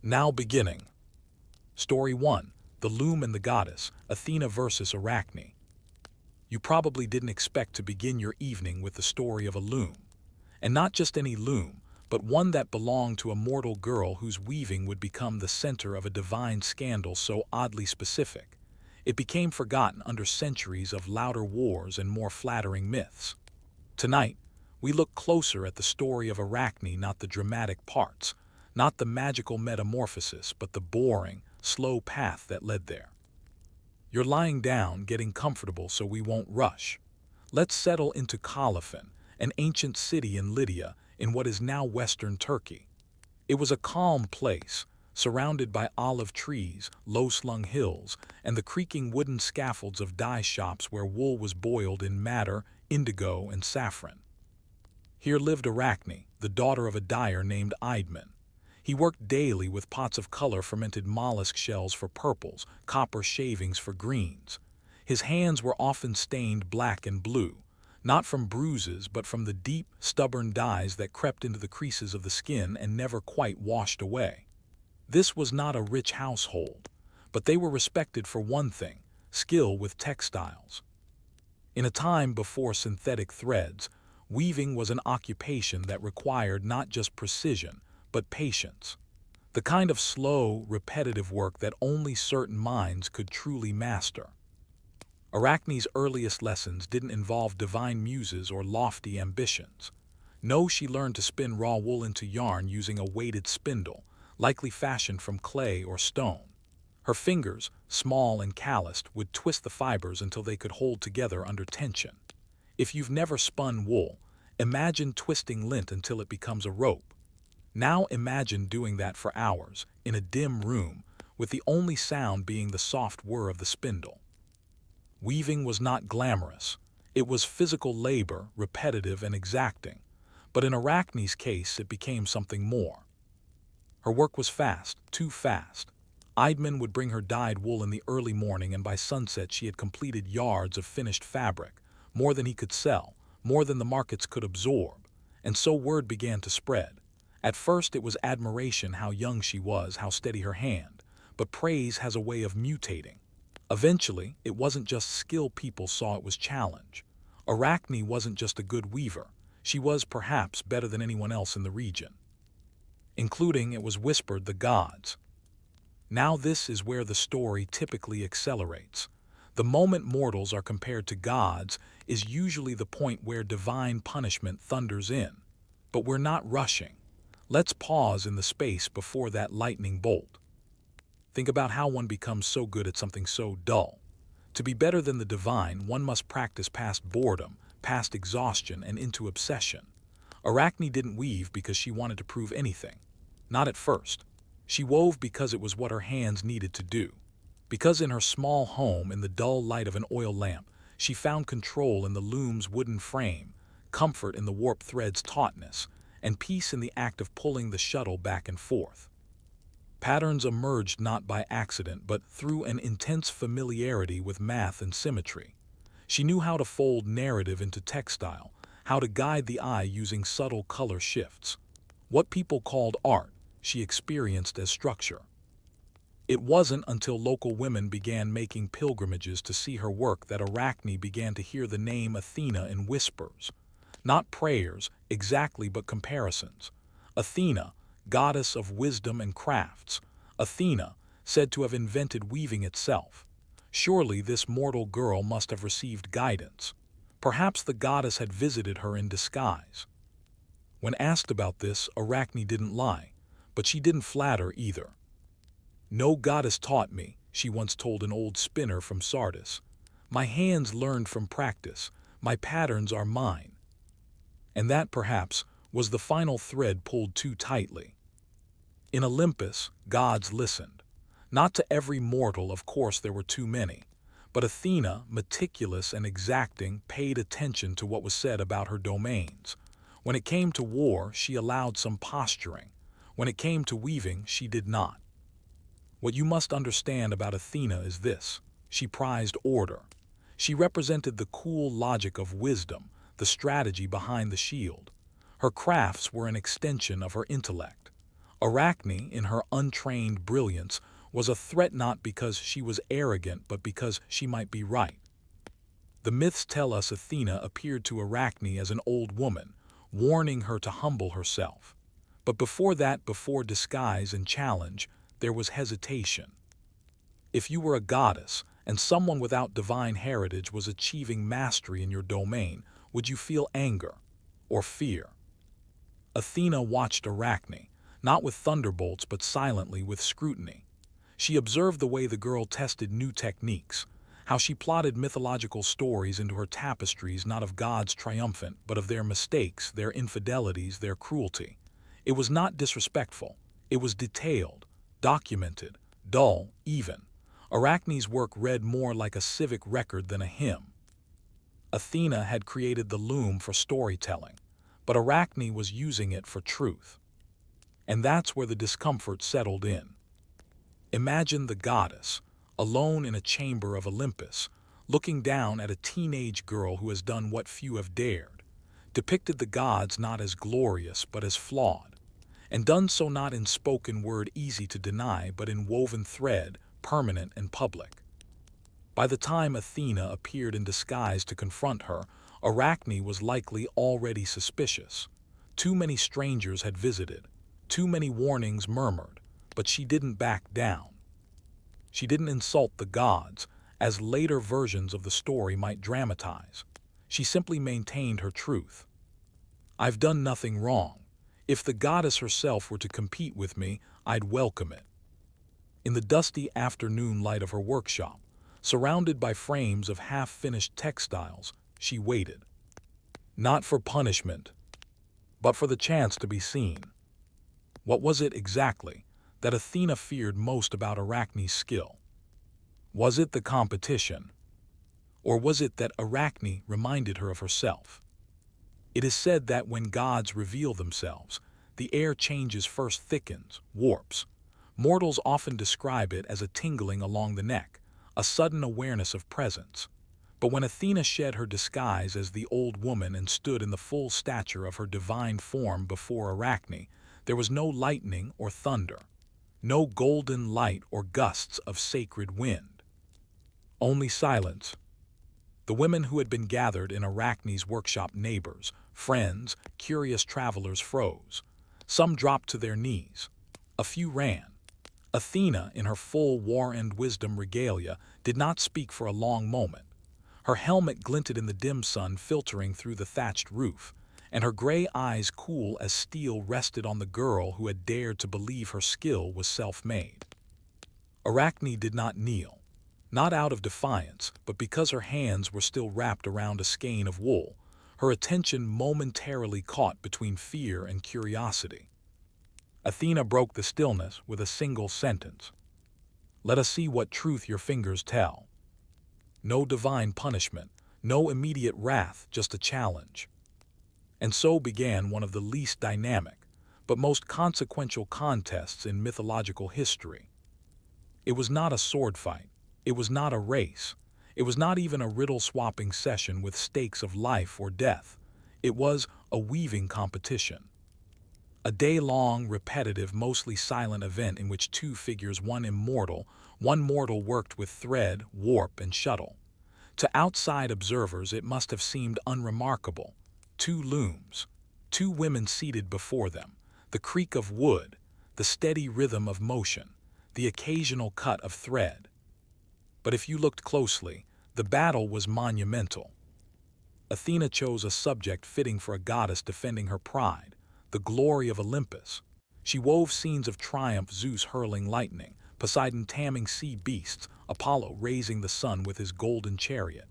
Now beginning. Story 1. The Loom and the Goddess, Athena versus Arachne. You probably didn't expect to begin your evening with the story of a loom. And not just any loom, but one that belonged to a mortal girl whose weaving would become the center of a divine scandal so oddly specific. It became forgotten under centuries of louder wars and more flattering myths. Tonight, we look closer at the story of Arachne, not the dramatic parts, not the magical metamorphosis, but the boring, slow path that led there. You're lying down, getting comfortable so we won't rush. Let's settle into Colophon, an ancient city in Lydia, in what is now western Turkey. It was a calm place, surrounded by olive trees, low-slung hills, and the creaking wooden scaffolds of dye shops where wool was boiled in madder, indigo, and saffron. Here lived Arachne, the daughter of a dyer named Idmon. He worked daily with pots of color-fermented mollusk shells for purples, copper shavings for greens. His hands were often stained black and blue, not from bruises but from the deep, stubborn dyes that crept into the creases of the skin and never quite washed away. This was not a rich household, but they were respected for one thing: skill with textiles. In a time before synthetic threads, weaving was an occupation that required not just precision, but patience. The kind of slow, repetitive work that only certain minds could truly master. Arachne's earliest lessons didn't involve divine muses or lofty ambitions. No, she learned to spin raw wool into yarn using a weighted spindle, likely fashioned from clay or stone. Her fingers, small and calloused, would twist the fibers until they could hold together under tension. If you've never spun wool, imagine twisting lint until it becomes a rope. Now imagine doing that for hours, in a dim room, with the only sound being the soft whir of the spindle. Weaving was not glamorous. It was physical labor, repetitive and exacting. But in Arachne's case, it became something more. Her work was fast, too fast. Idmon would bring her dyed wool in the early morning, and by sunset she had completed yards of finished fabric, more than he could sell, more than the markets could absorb. And so word began to spread. At first it was admiration, how young she was, how steady her hand, but praise has a way of mutating. Eventually, it wasn't just skill, people saw it was challenge. Arachne wasn't just a good weaver, she was perhaps better than anyone else in the region. Including, it was whispered, the gods. Now this is where the story typically accelerates. The moment mortals are compared to gods is usually the point where divine punishment thunders in. But we're not rushing. Let's pause in the space before that lightning bolt. Think about how one becomes so good at something so dull. To be better than the divine, one must practice past boredom, past exhaustion, and into obsession. Arachne didn't weave because she wanted to prove anything. Not at first. She wove because it was what her hands needed to do. Because in her small home, in the dull light of an oil lamp, she found control in the loom's wooden frame, comfort in the warped thread's tautness, and peace in the act of pulling the shuttle back and forth. Patterns emerged not by accident, but through an intense familiarity with math and symmetry. She knew how to fold narrative into textile, how to guide the eye using subtle color shifts. What people called art, she experienced as structure. It wasn't until local women began making pilgrimages to see her work that Arachne began to hear the name Athena in whispers. Not prayers, exactly, but comparisons. Athena, goddess of wisdom and crafts. Athena, said to have invented weaving itself. Surely this mortal girl must have received guidance. Perhaps the goddess had visited her in disguise. When asked about this, Arachne didn't lie, but she didn't flatter either. No goddess taught me, she once told an old spinner from Sardis. My hands learned from practice, my patterns are mine. And that, perhaps, was the final thread pulled too tightly. In Olympus, gods listened. Not to every mortal, of course, there were too many. But Athena, meticulous and exacting, paid attention to what was said about her domains. When it came to war, she allowed some posturing. When it came to weaving, she did not. What you must understand about Athena is this: she prized order. She represented the cool logic of wisdom, the strategy behind the shield. Her crafts were an extension of her intellect. Arachne, in her untrained brilliance, was a threat not because she was arrogant but because she might be right. The myths tell us Athena appeared to Arachne as an old woman, warning her to humble herself. But before that, before disguise and challenge, there was hesitation. If you were a goddess, and someone without divine heritage was achieving mastery in your domain, would you feel anger or fear? Athena watched Arachne, not with thunderbolts but silently with scrutiny. She observed the way the girl tested new techniques, how she plotted mythological stories into her tapestries not of gods triumphant but of their mistakes, their infidelities, their cruelty. It was not disrespectful. It was detailed, documented, dull, even. Arachne's work read more like a civic record than a hymn. Athena had created the loom for storytelling, but Arachne was using it for truth. And that's where the discomfort settled in. Imagine the goddess, alone in a chamber of Olympus, looking down at a teenage girl who has done what few have dared, depicted the gods not as glorious but as flawed, and done so not in spoken word easy to deny but in woven thread, permanent and public. By the time Athena appeared in disguise to confront her, Arachne was likely already suspicious. Too many strangers had visited, too many warnings murmured, but she didn't back down. She didn't insult the gods, as later versions of the story might dramatize. She simply maintained her truth. I've done nothing wrong. If the goddess herself were to compete with me, I'd welcome it. In the dusty afternoon light of her workshop, surrounded by frames of half-finished textiles, she waited. Not for punishment, but for the chance to be seen. What was it exactly that Athena feared most about Arachne's skill? Was it the competition? Or was it that Arachne reminded her of herself? It is said that when gods reveal themselves, the air changes, first thickens, warps. Mortals often describe it as a tingling along the neck, a sudden awareness of presence. But when Athena shed her disguise as the old woman and stood in the full stature of her divine form before Arachne, there was no lightning or thunder, no golden light or gusts of sacred wind. Only silence. The women who had been gathered in Arachne's workshop, neighbors, friends, curious travelers, froze. Some dropped to their knees. A few ran. Athena, in her full war and wisdom regalia, did not speak for a long moment. Her helmet glinted in the dim sun filtering through the thatched roof, and her gray eyes, cool as steel, rested on the girl who had dared to believe her skill was self-made. Arachne did not kneel, not out of defiance, but because her hands were still wrapped around a skein of wool, her attention momentarily caught between fear and curiosity. Athena broke the stillness with a single sentence. Let us see what truth your fingers tell. No divine punishment, no immediate wrath, just a challenge. And so began one of the least dynamic, but most consequential contests in mythological history. It was not a sword fight. It was not a race. It was not even a riddle-swapping session with stakes of life or death. It was a weaving competition. A day-long, repetitive, mostly silent event in which two figures, one mortal, worked with thread, warp, and shuttle. To outside observers it must have seemed unremarkable. Two looms, two women seated before them, the creak of wood, the steady rhythm of motion, the occasional cut of thread. But if you looked closely, the battle was monumental. Athena chose a subject fitting for a goddess defending her pride, the glory of Olympus. She wove scenes of triumph, Zeus hurling lightning, Poseidon taming sea beasts, Apollo raising the sun with his golden chariot.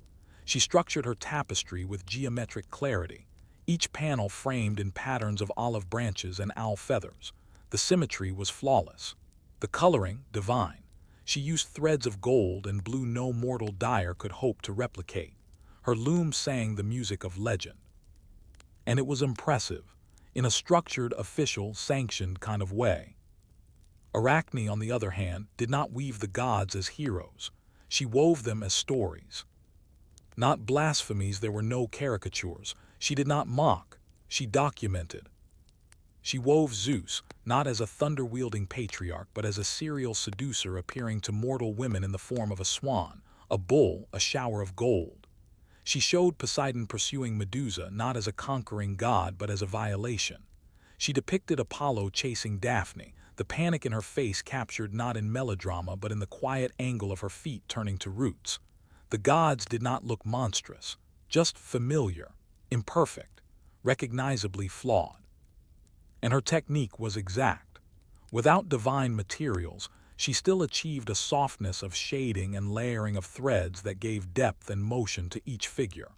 She structured her tapestry with geometric clarity, each panel framed in patterns of olive branches and owl feathers. The symmetry was flawless, the coloring divine. She used threads of gold and blue no mortal dyer could hope to replicate. Her loom sang the music of legend. And it was impressive, in a structured, official, sanctioned kind of way. Arachne, on the other hand, did not weave the gods as heroes. She wove them as stories. Not blasphemies, there were no caricatures. She did not mock, she documented. She wove Zeus, not as a thunder-wielding patriarch, but as a serial seducer appearing to mortal women in the form of a swan, a bull, a shower of gold. She showed Poseidon pursuing Medusa not as a conquering god, but as a violation. She depicted Apollo chasing Daphne, the panic in her face captured not in melodrama but in the quiet angle of her feet turning to roots. The gods did not look monstrous, just familiar, imperfect, recognizably flawed. And her technique was exact. Without divine materials, she still achieved a softness of shading and layering of threads that gave depth and motion to each figure.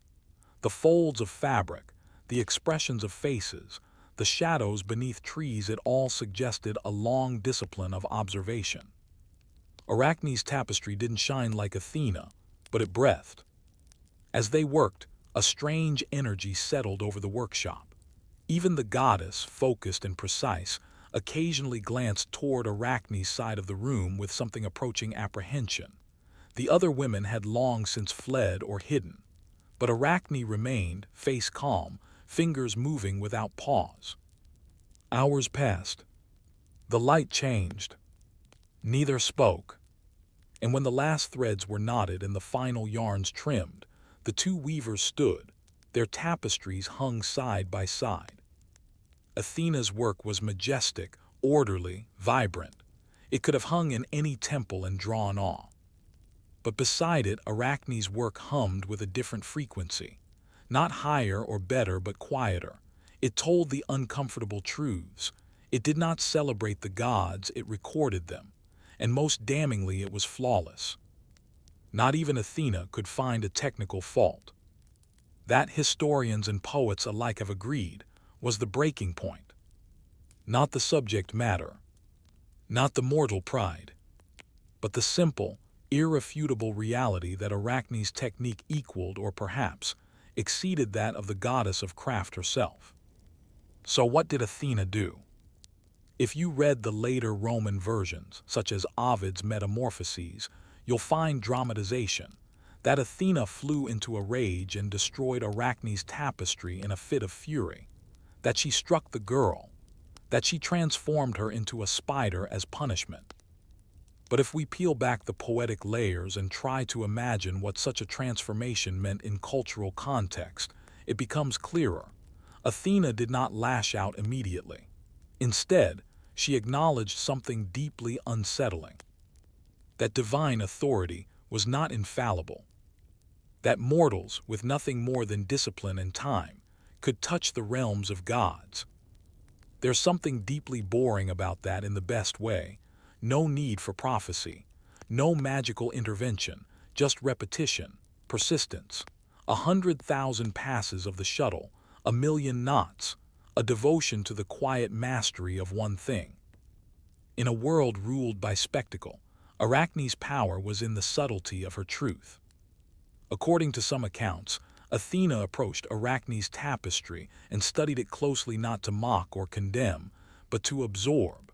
The folds of fabric, the expressions of faces, the shadows beneath trees, it all suggested a long discipline of observation. Arachne's tapestry didn't shine like Athena, but it breathed. As they worked, a strange energy settled over the workshop. Even the goddess, focused and precise, occasionally glanced toward Arachne's side of the room with something approaching apprehension. The other women had long since fled or hidden, but Arachne remained, face calm, fingers moving without pause. Hours passed. The light changed. Neither spoke. And when the last threads were knotted and the final yarns trimmed, the two weavers stood, their tapestries hung side by side. Athena's work was majestic, orderly, vibrant. It could have hung in any temple and drawn awe. But beside it, Arachne's work hummed with a different frequency. Not higher or better, but quieter. It told the uncomfortable truths. It did not celebrate the gods, it recorded them. And most damningly, it was flawless. Not even Athena could find a technical fault. That, historians and poets alike have agreed, was the breaking point. Not the subject matter, not the mortal pride, but the simple, irrefutable reality that Arachne's technique equaled or perhaps exceeded that of the goddess of craft herself. So what did Athena do? If you read the later Roman versions, such as Ovid's Metamorphoses, you'll find dramatization, that Athena flew into a rage and destroyed Arachne's tapestry in a fit of fury, that she struck the girl, that she transformed her into a spider as punishment. But if we peel back the poetic layers and try to imagine what such a transformation meant in cultural context, it becomes clearer. Athena did not lash out immediately. Instead, she acknowledged something deeply unsettling. That divine authority was not infallible. That mortals, with nothing more than discipline and time, could touch the realms of gods. There's something deeply boring about that in the best way. No need for prophecy, no magical intervention, just repetition, persistence, 100,000 passes of the shuttle, 1,000,000 knots, a devotion to the quiet mastery of one thing. In a world ruled by spectacle, Arachne's power was in the subtlety of her truth. According to some accounts, Athena approached Arachne's tapestry and studied it closely, not to mock or condemn, but to absorb.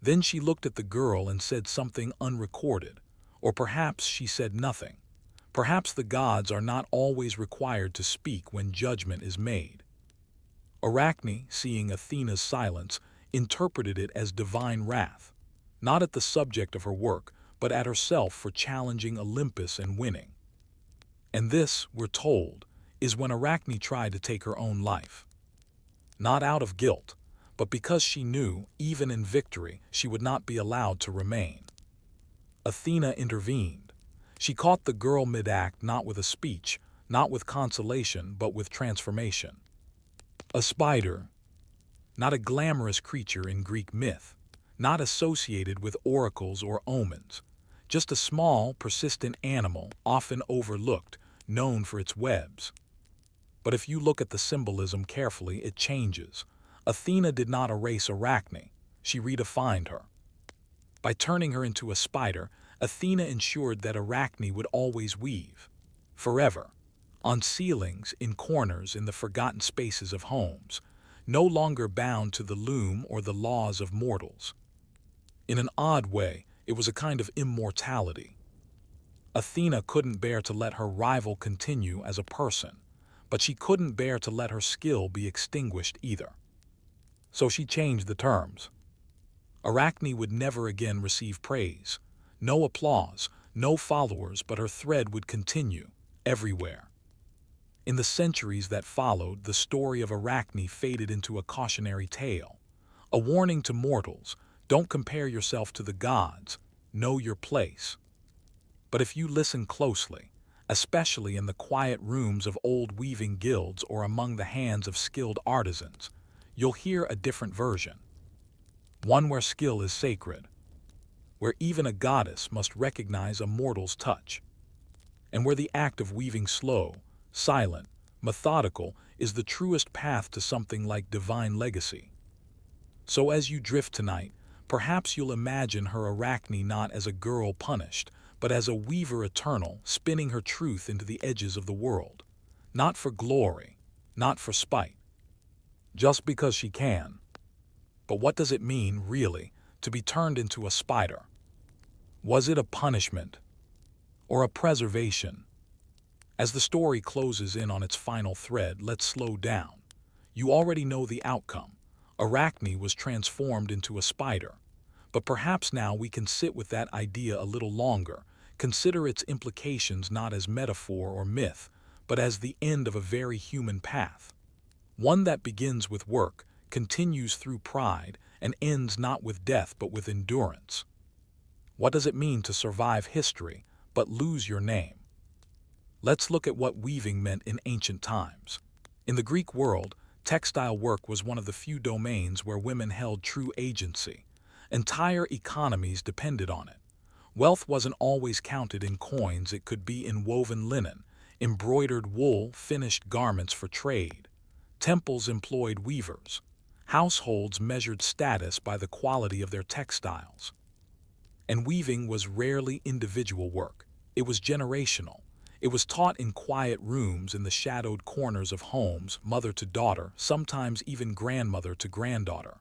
Then she looked at the girl and said something unrecorded, or perhaps she said nothing. Perhaps the gods are not always required to speak when judgment is made. Arachne, seeing Athena's silence, interpreted it as divine wrath, not at the subject of her work, but at herself for challenging Olympus and winning. And this, we're told, is when Arachne tried to take her own life. Not out of guilt, but because she knew, even in victory, she would not be allowed to remain. Athena intervened. She caught the girl mid-act, not with a speech, not with consolation, but with transformation. A spider, not a glamorous creature in Greek myth, not associated with oracles or omens, just a small, persistent animal, often overlooked, known for its webs. But if you look at the symbolism carefully, it changes. Athena did not erase Arachne, she redefined her. By turning her into a spider, Athena ensured that Arachne would always weave, forever, on ceilings, in corners, in the forgotten spaces of homes, no longer bound to the loom or the laws of mortals. In an odd way, it was a kind of immortality. Athena couldn't bear to let her rival continue as a person, but she couldn't bear to let her skill be extinguished either. So she changed the terms. Arachne would never again receive praise. No applause, no followers, but her thread would continue, everywhere. In the centuries that followed, the story of Arachne faded into a cautionary tale. A warning to mortals: don't compare yourself to the gods, know your place. But if you listen closely, especially in the quiet rooms of old weaving guilds or among the hands of skilled artisans, you'll hear a different version. One where skill is sacred, where even a goddess must recognize a mortal's touch, and where the act of weaving slow, silent, methodical is the truest path to something like divine legacy. So as you drift tonight, perhaps you'll imagine her Arachne not as a girl punished, but as a weaver eternal, spinning her truth into the edges of the world. Not for glory, not for spite, just because she can. But what does it mean, really, to be turned into a spider? Was it a punishment or a preservation? As the story closes in on its final thread, let's slow down. You already know the outcome. Arachne was transformed into a spider. But perhaps now we can sit with that idea a little longer, consider its implications not as metaphor or myth, but as the end of a very human path. One that begins with work, continues through pride, and ends not with death but with endurance. What does it mean to survive history, but lose your name? Let's look at what weaving meant in ancient times. In the Greek world, textile work was one of the few domains where women held true agency. Entire economies depended on it. Wealth wasn't always counted in coins, it could be in woven linen, embroidered wool, finished garments for trade. Temples employed weavers. Households measured status by the quality of their textiles. And weaving was rarely individual work. It was generational. It was taught in quiet rooms in the shadowed corners of homes, mother to daughter, sometimes even grandmother to granddaughter.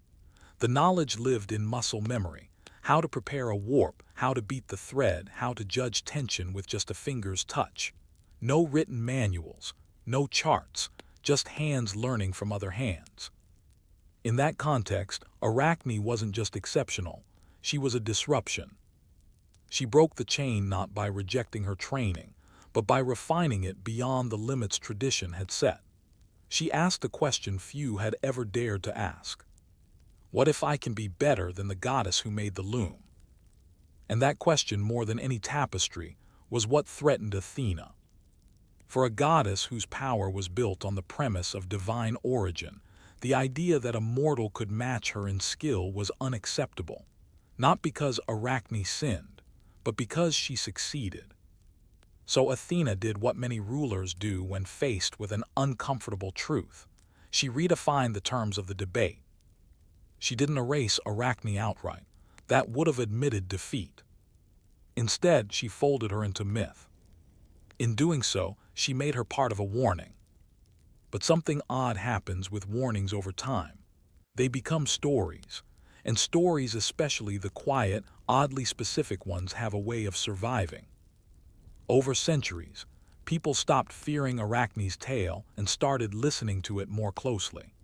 The knowledge lived in muscle memory: how to prepare a warp, how to beat the thread, how to judge tension with just a finger's touch. No written manuals, no charts, just hands learning from other hands. In that context, Arachne wasn't just exceptional, she was a disruption. She broke the chain not by rejecting her training, but by refining it beyond the limits tradition had set. She asked a question few had ever dared to ask. What if I can be better than the goddess who made the loom? And that question, more than any tapestry, was what threatened Athena. For a goddess whose power was built on the premise of divine origin, the idea that a mortal could match her in skill was unacceptable. Not because Arachne sinned, but because she succeeded. So Athena did what many rulers do when faced with an uncomfortable truth. She redefined the terms of the debate. She didn't erase Arachne outright. That would have admitted defeat. Instead, she folded her into myth. In doing so, she made her part of a warning. But something odd happens with warnings over time. They become stories. And stories, especially the quiet, oddly specific ones, have a way of surviving. Over centuries, people stopped fearing Arachne's tale and started listening to it more closely.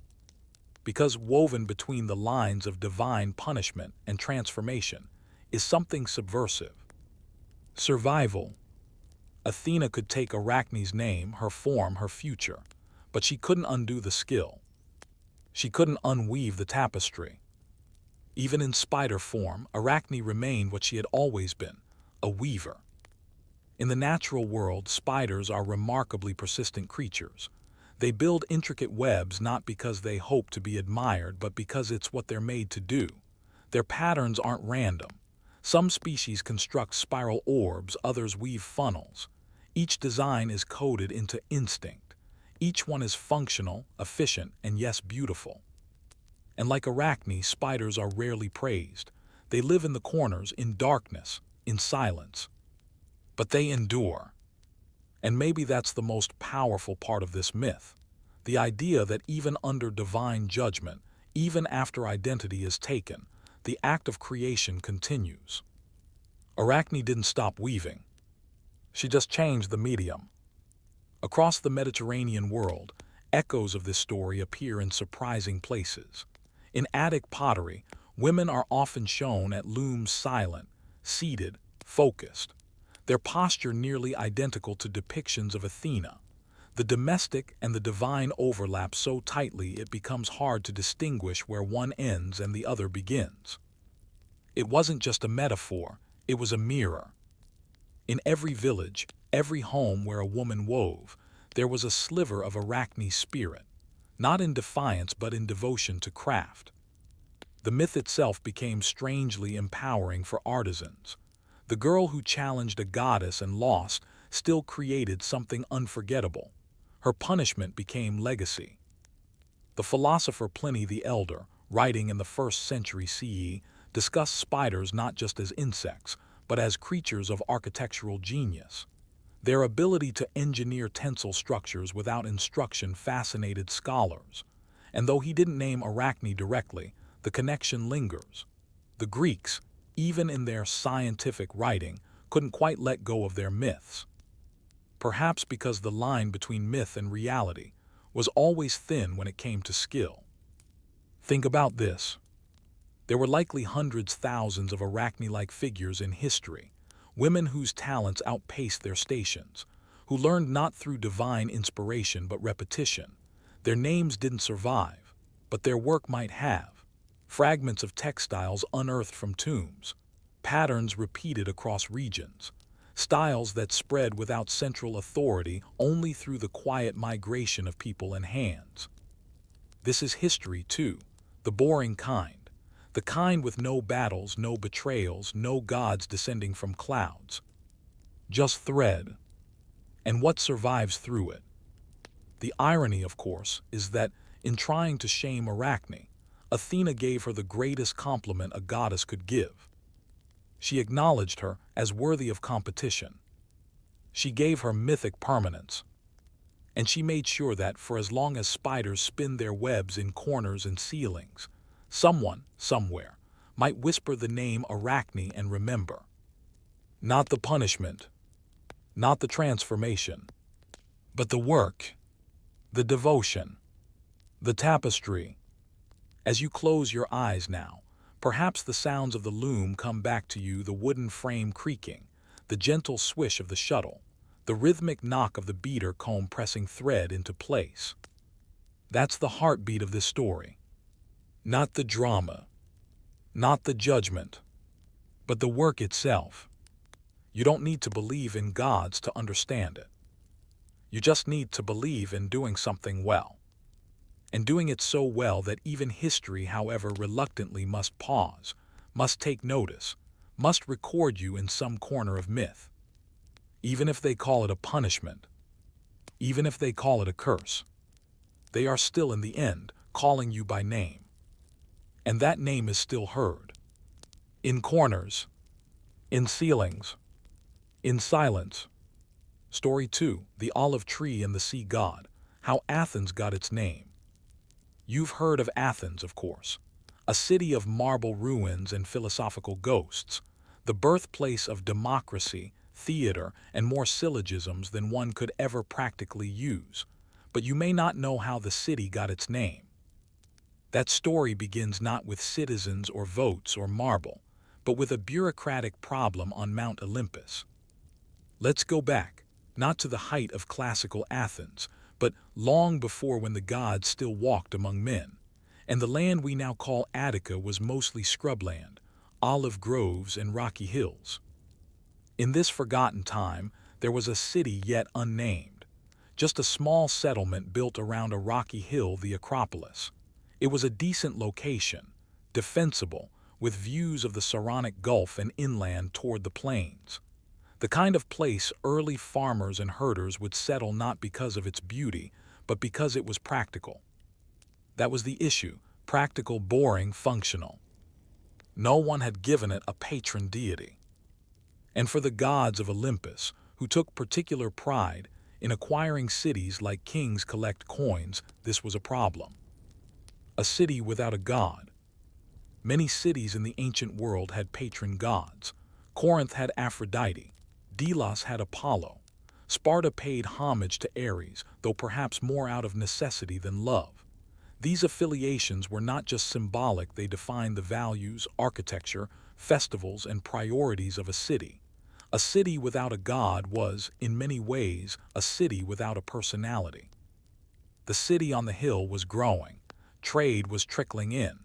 Because woven between the lines of divine punishment and transformation is something subversive. Survival. Athena could take Arachne's name, her form, her future, but she couldn't undo the skill. She couldn't unweave the tapestry. Even in spider form, Arachne remained what she had always been, a weaver. In the natural world, spiders are remarkably persistent creatures. They build intricate webs not because they hope to be admired, but because it's what they're made to do. Their patterns aren't random. Some species construct spiral orbs, others weave funnels. Each design is coded into instinct. Each one is functional, efficient, and yes, beautiful. And like Arachne, spiders are rarely praised. They live in the corners, in darkness, in silence. But they endure. And maybe that's the most powerful part of this myth. The idea that even under divine judgment, even after identity is taken, the act of creation continues. Arachne didn't stop weaving. She just changed the medium. Across the Mediterranean world, echoes of this story appear in surprising places. In Attic pottery, women are often shown at looms silent, seated, focused, their posture nearly identical to depictions of Athena. The domestic and the divine overlap so tightly it becomes hard to distinguish where one ends and the other begins. It wasn't just a metaphor, it was a mirror. In every village, every home where a woman wove, there was a sliver of Arachne's spirit, not in defiance but in devotion to craft. The myth itself became strangely empowering for artisans. The girl who challenged a goddess and lost still created something unforgettable. Her punishment became legacy. The philosopher Pliny the Elder, writing in the 1st century CE, discussed spiders not just as insects, but as creatures of architectural genius. Their ability to engineer tensile structures without instruction fascinated scholars. And though he didn't name Arachne directly, the connection lingers. The Greeks, even in their scientific writing, couldn't quite let go of their myths. Perhaps because the line between myth and reality was always thin when it came to skill. Think about this. There were likely hundreds, thousands of Arachne-like figures in history, women whose talents outpaced their stations, who learned not through divine inspiration but repetition. Their names didn't survive, but their work might have. Fragments of textiles unearthed from tombs, patterns repeated across regions, styles that spread without central authority only through the quiet migration of people and hands. This is history too, the boring kind, the kind with no battles, no betrayals, no gods descending from clouds. Just thread. And what survives through it? The irony, of course, is that in trying to shame Arachne, Athena gave her the greatest compliment a goddess could give. She acknowledged her as worthy of competition. She gave her mythic permanence. And she made sure that for as long as spiders spin their webs in corners and ceilings, someone, somewhere, might whisper the name Arachne and remember. Not the punishment, not the transformation, but the work, the devotion, the tapestry. As you close your eyes now, perhaps the sounds of the loom come back to you, the wooden frame creaking, the gentle swish of the shuttle, the rhythmic knock of the beater comb pressing thread into place. That's the heartbeat of this story. Not the drama, not the judgment, but the work itself. You don't need to believe in gods to understand it. You just need to believe in doing something well. And doing it so well that even history, however reluctantly, must pause, must take notice, must record you in some corner of myth. Even if they call it a punishment, even if they call it a curse, they are still in the end calling you by name. And that name is still heard. In corners, in ceilings, in silence. Story 2, The Olive Tree and the Sea God, How Athens Got Its Name. You've heard of Athens, of course, a city of marble ruins and philosophical ghosts, the birthplace of democracy, theater, and more syllogisms than one could ever practically use. But you may not know how the city got its name. That story begins not with citizens or votes or marble, but with a bureaucratic problem on Mount Olympus. Let's go back, not to the height of classical Athens, but long before, when the gods still walked among men, and the land we now call Attica was mostly scrubland, olive groves and rocky hills. In this forgotten time, there was a city yet unnamed, just a small settlement built around a rocky hill, the Acropolis. It was a decent location, defensible, with views of the Saronic Gulf and inland toward the plains. The kind of place early farmers and herders would settle not because of its beauty, but because it was practical. That was the issue: practical, boring, functional. No one had given it a patron deity. And for the gods of Olympus, who took particular pride in acquiring cities like kings collect coins, this was a problem. A city without a god. Many cities in the ancient world had patron gods. Corinth had Aphrodite. Delos had Apollo. Sparta paid homage to Ares, though perhaps more out of necessity than love. These affiliations were not just symbolic, they defined the values, architecture, festivals, and priorities of a city. A city without a god was, in many ways, a city without a personality. The city on the hill was growing. Trade was trickling in.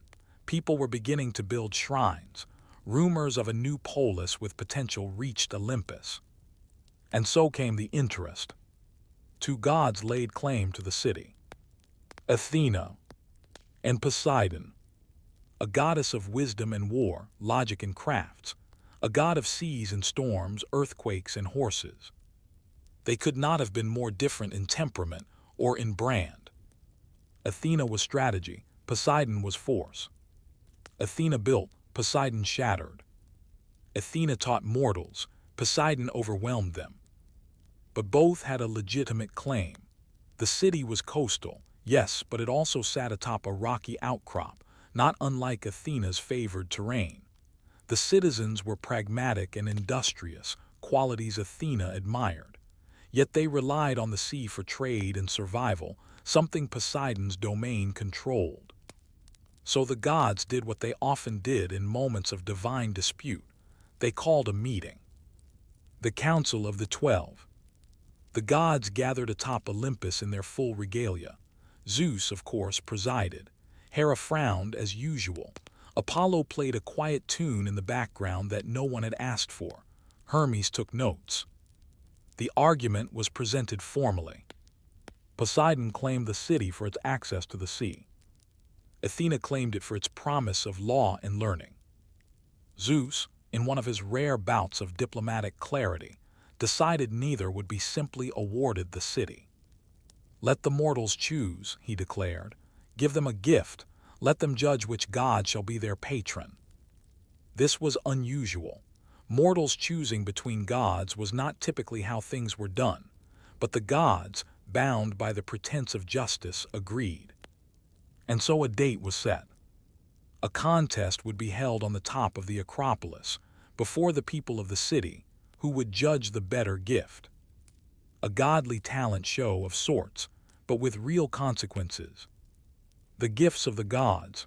People were beginning to build shrines. Rumors of a new polis with potential reached Olympus. And so came the interest. Two gods laid claim to the city: Athena and Poseidon, a goddess of wisdom and war, logic and crafts, a god of seas and storms, earthquakes and horses. They could not have been more different in temperament or in brand. Athena was strategy, Poseidon was force. Athena built, Poseidon shattered. Athena taught mortals, Poseidon overwhelmed them. But both had a legitimate claim. The city was coastal, yes, but it also sat atop a rocky outcrop, not unlike Athena's favored terrain. The citizens were pragmatic and industrious, qualities Athena admired. Yet they relied on the sea for trade and survival, something Poseidon's domain controlled. So the gods did what they often did in moments of divine dispute. They called a meeting. The Council of the 12. The gods gathered atop Olympus in their full regalia. Zeus, of course, presided. Hera frowned as usual. Apollo played a quiet tune in the background that no one had asked for. Hermes took notes. The argument was presented formally. Poseidon claimed the city for its access to the sea. Athena claimed it for its promise of law and learning. Zeus, in one of his rare bouts of diplomatic clarity, decided neither would be simply awarded the city. "Let the mortals choose," he declared. "Give them a gift. Let them judge which god shall be their patron." This was unusual. Mortals choosing between gods was not typically how things were done, but the gods, bound by the pretense of justice, agreed. And so a date was set. A contest would be held on the top of the Acropolis, before the people of the city, who would judge the better gift. A godly talent show of sorts, but with real consequences. The gifts of the gods.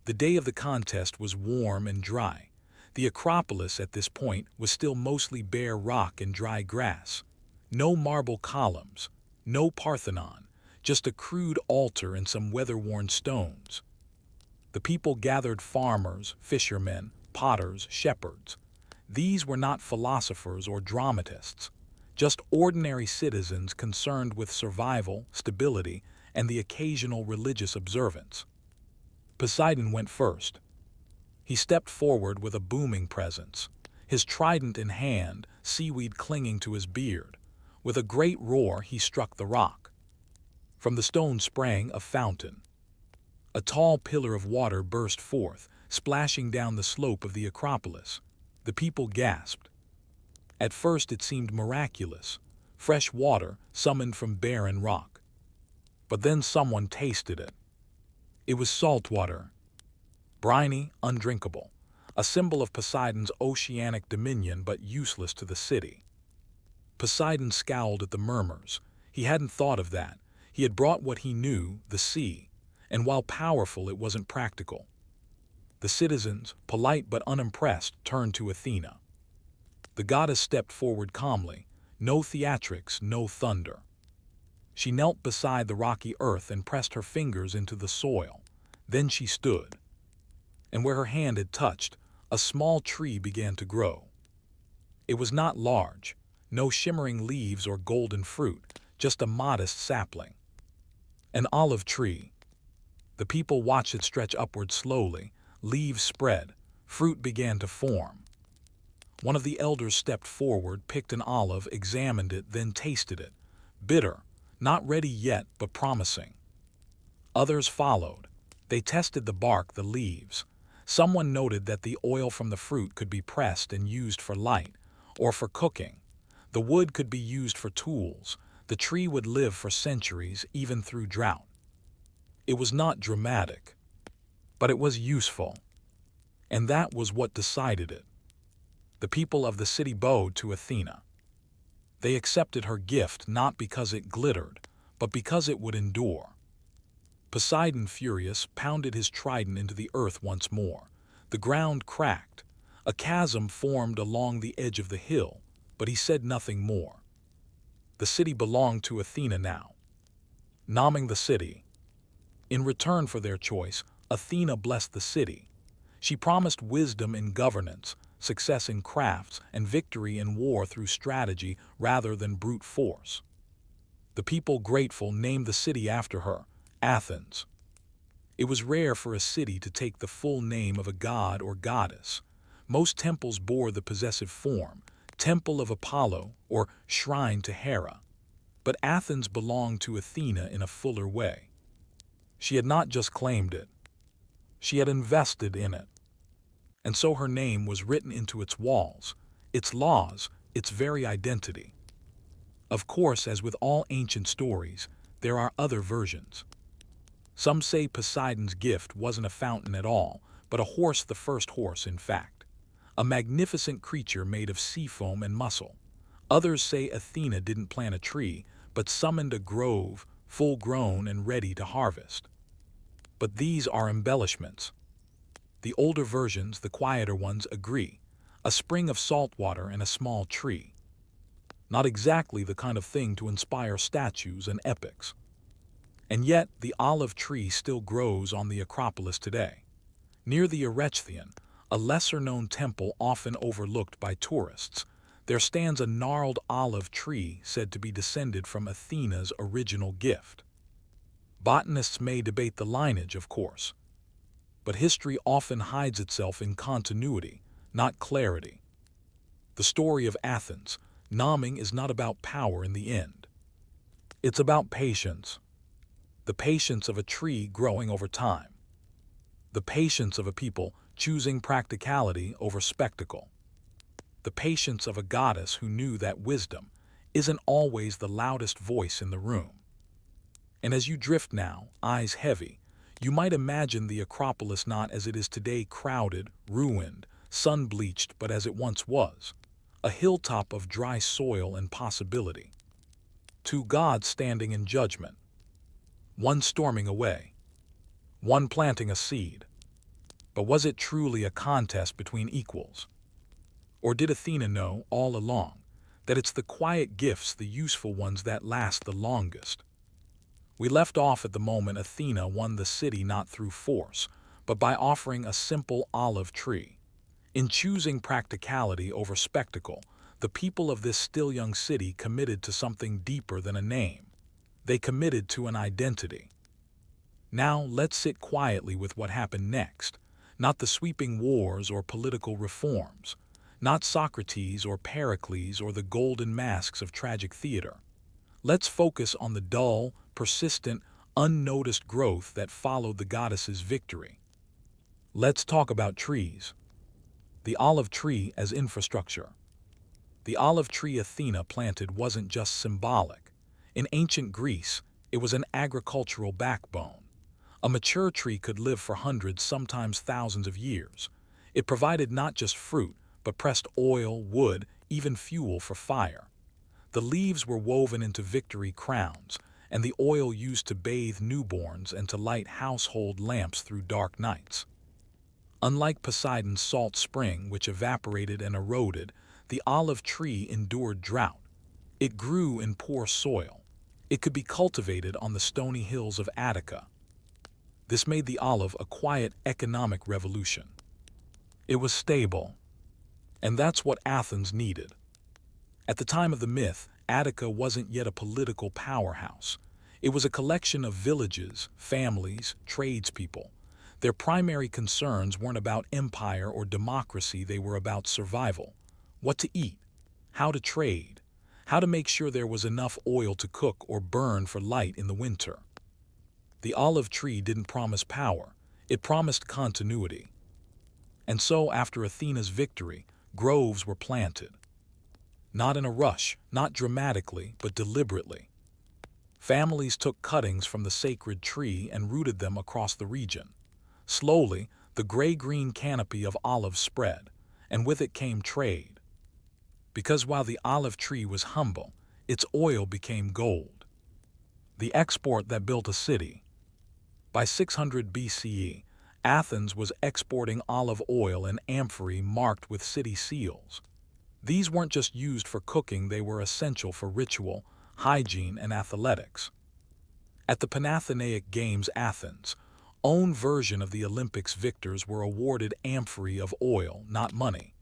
The day of the contest was warm and dry. The Acropolis at this point was still mostly bare rock and dry grass. No marble columns, no Parthenon, just a crude altar and some weather-worn stones. The people gathered: farmers, fishermen, potters, shepherds. These were not philosophers or dramatists, just ordinary citizens concerned with survival, stability, and the occasional religious observance. Poseidon went first. He stepped forward with a booming presence, his trident in hand, seaweed clinging to his beard. With a great roar, he struck the rock. From the stone sprang a fountain. A tall pillar of water burst forth, splashing down the slope of the Acropolis. The people gasped. At first it seemed miraculous, fresh water summoned from barren rock. But then someone tasted it. It was salt water. Briny, undrinkable, a symbol of Poseidon's oceanic dominion but useless to the city. Poseidon scowled at the murmurs. He hadn't thought of that. He had brought what he knew, the sea, and while powerful, it wasn't practical. The citizens, polite but unimpressed, turned to Athena. The goddess stepped forward calmly. No theatrics, no thunder. She knelt beside the rocky earth and pressed her fingers into the soil. Then she stood. And where her hand had touched, a small tree began to grow. It was not large, no shimmering leaves or golden fruit, just a modest sapling. An olive tree. The people watched it stretch upward slowly. Leaves spread, fruit began to form. One of the elders stepped forward, picked an olive, examined it, then tasted it. Bitter, not ready yet, but promising. Others followed. They tested the bark, the leaves. Someone noted that the oil from the fruit could be pressed and used for light, or for cooking. The wood could be used for tools. The tree would live for centuries, even through drought. It was not dramatic, but it was useful. And that was what decided it. The people of the city bowed to Athena. They accepted her gift not because it glittered, but because it would endure. Poseidon, furious, pounded his trident into the earth once more. The ground cracked. A chasm formed along the edge of the hill, but he said nothing more. The city belonged to Athena now. Naming the city. In return for their choice, Athena blessed the city. She promised wisdom in governance, success in crafts, and victory in war through strategy rather than brute force. The people, grateful, named the city after her, Athens. It was rare for a city to take the full name of a god or goddess. Most temples bore the possessive form, Temple of Apollo or Shrine to Hera. But Athens belonged to Athena in a fuller way. She had not just claimed it. She had invested in it. And so her name was written into its walls, its laws, its very identity. Of course, as with all ancient stories, there are other versions. Some say Poseidon's gift wasn't a fountain at all, but a horse, the first horse, in fact. A magnificent creature made of sea foam and muscle. Others say Athena didn't plant a tree, but summoned a grove, full-grown and ready to harvest. But these are embellishments. The older versions, the quieter ones, agree. A spring of salt water and a small tree. Not exactly the kind of thing to inspire statues and epics. And yet, the olive tree still grows on the Acropolis today. Near the Erechtheion, a lesser-known temple often overlooked by tourists, there stands a gnarled olive tree said to be descended from Athena's original gift. Botanists may debate the lineage, of course, but history often hides itself in continuity, not clarity. The story of Athens, Naming, is not about power in the end. It's about patience. The patience of a tree growing over time. The patience of a people choosing practicality over spectacle. The patience of a goddess who knew that wisdom isn't always the loudest voice in the room. And as you drift now, eyes heavy, you might imagine the Acropolis not as it is today, crowded, ruined, sun-bleached, but as it once was, a hilltop of dry soil and possibility. Two gods standing in judgment. One storming away. One planting a seed. But was it truly a contest between equals? Or did Athena know, all along, that it's the quiet gifts, the useful ones, that last the longest? We left off at the moment Athena won the city not through force, but by offering a simple olive tree. In choosing practicality over spectacle, the people of this still young city committed to something deeper than a name. They committed to an identity. Now let's sit quietly with what happened next. Not the sweeping wars or political reforms. Not Socrates or Pericles or the golden masks of tragic theater. Let's focus on the dull, persistent, unnoticed growth that followed the goddess's victory. Let's talk about trees. The olive tree as infrastructure. The olive tree Athena planted wasn't just symbolic. In ancient Greece, it was an agricultural backbone. A mature tree could live for hundreds, sometimes thousands of years. It provided not just fruit, but pressed oil, wood, even fuel for fire. The leaves were woven into victory crowns, and the oil used to bathe newborns and to light household lamps through dark nights. Unlike Poseidon's salt spring, which evaporated and eroded, the olive tree endured drought. It grew in poor soil. It could be cultivated on the stony hills of Attica. This made the olive a quiet economic revolution. It was stable. And that's what Athens needed. At the time of the myth, Attica wasn't yet a political powerhouse. It was a collection of villages, families, tradespeople. Their primary concerns weren't about empire or democracy, they were about survival. What to eat, how to trade, how to make sure there was enough oil to cook or burn for light in the winter. The olive tree didn't promise power, it promised continuity. And so, after Athena's victory, groves were planted. Not in a rush, not dramatically, but deliberately. Families took cuttings from the sacred tree and rooted them across the region. Slowly, the gray-green canopy of olives spread, and with it came trade. Because while the olive tree was humble, its oil became gold. The export that built a city. By 600 BCE, Athens was exporting olive oil and amphorae marked with city seals. These weren't just used for cooking, they were essential for ritual, hygiene, and athletics. At the Panathenaic Games, Athens' own version of the Olympics, victors were awarded amphorae of oil, not money.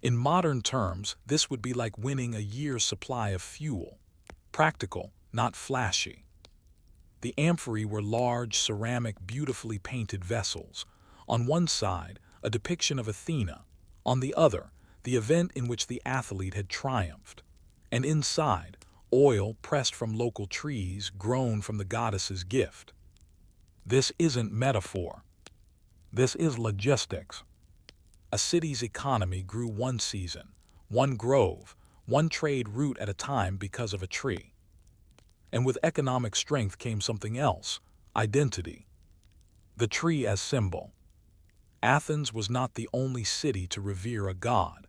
In modern terms, this would be like winning a year's supply of fuel. Practical, not flashy. The amphorae were large, ceramic, beautifully painted vessels. On one side, a depiction of Athena. On the other, the event in which the athlete had triumphed. And inside, oil pressed from local trees grown from the goddess's gift. This isn't metaphor. This is logistics. A city's economy grew one season, one grove, one trade route at a time because of a tree. And with economic strength came something else, identity. The tree as symbol. Athens was not the only city to revere a god,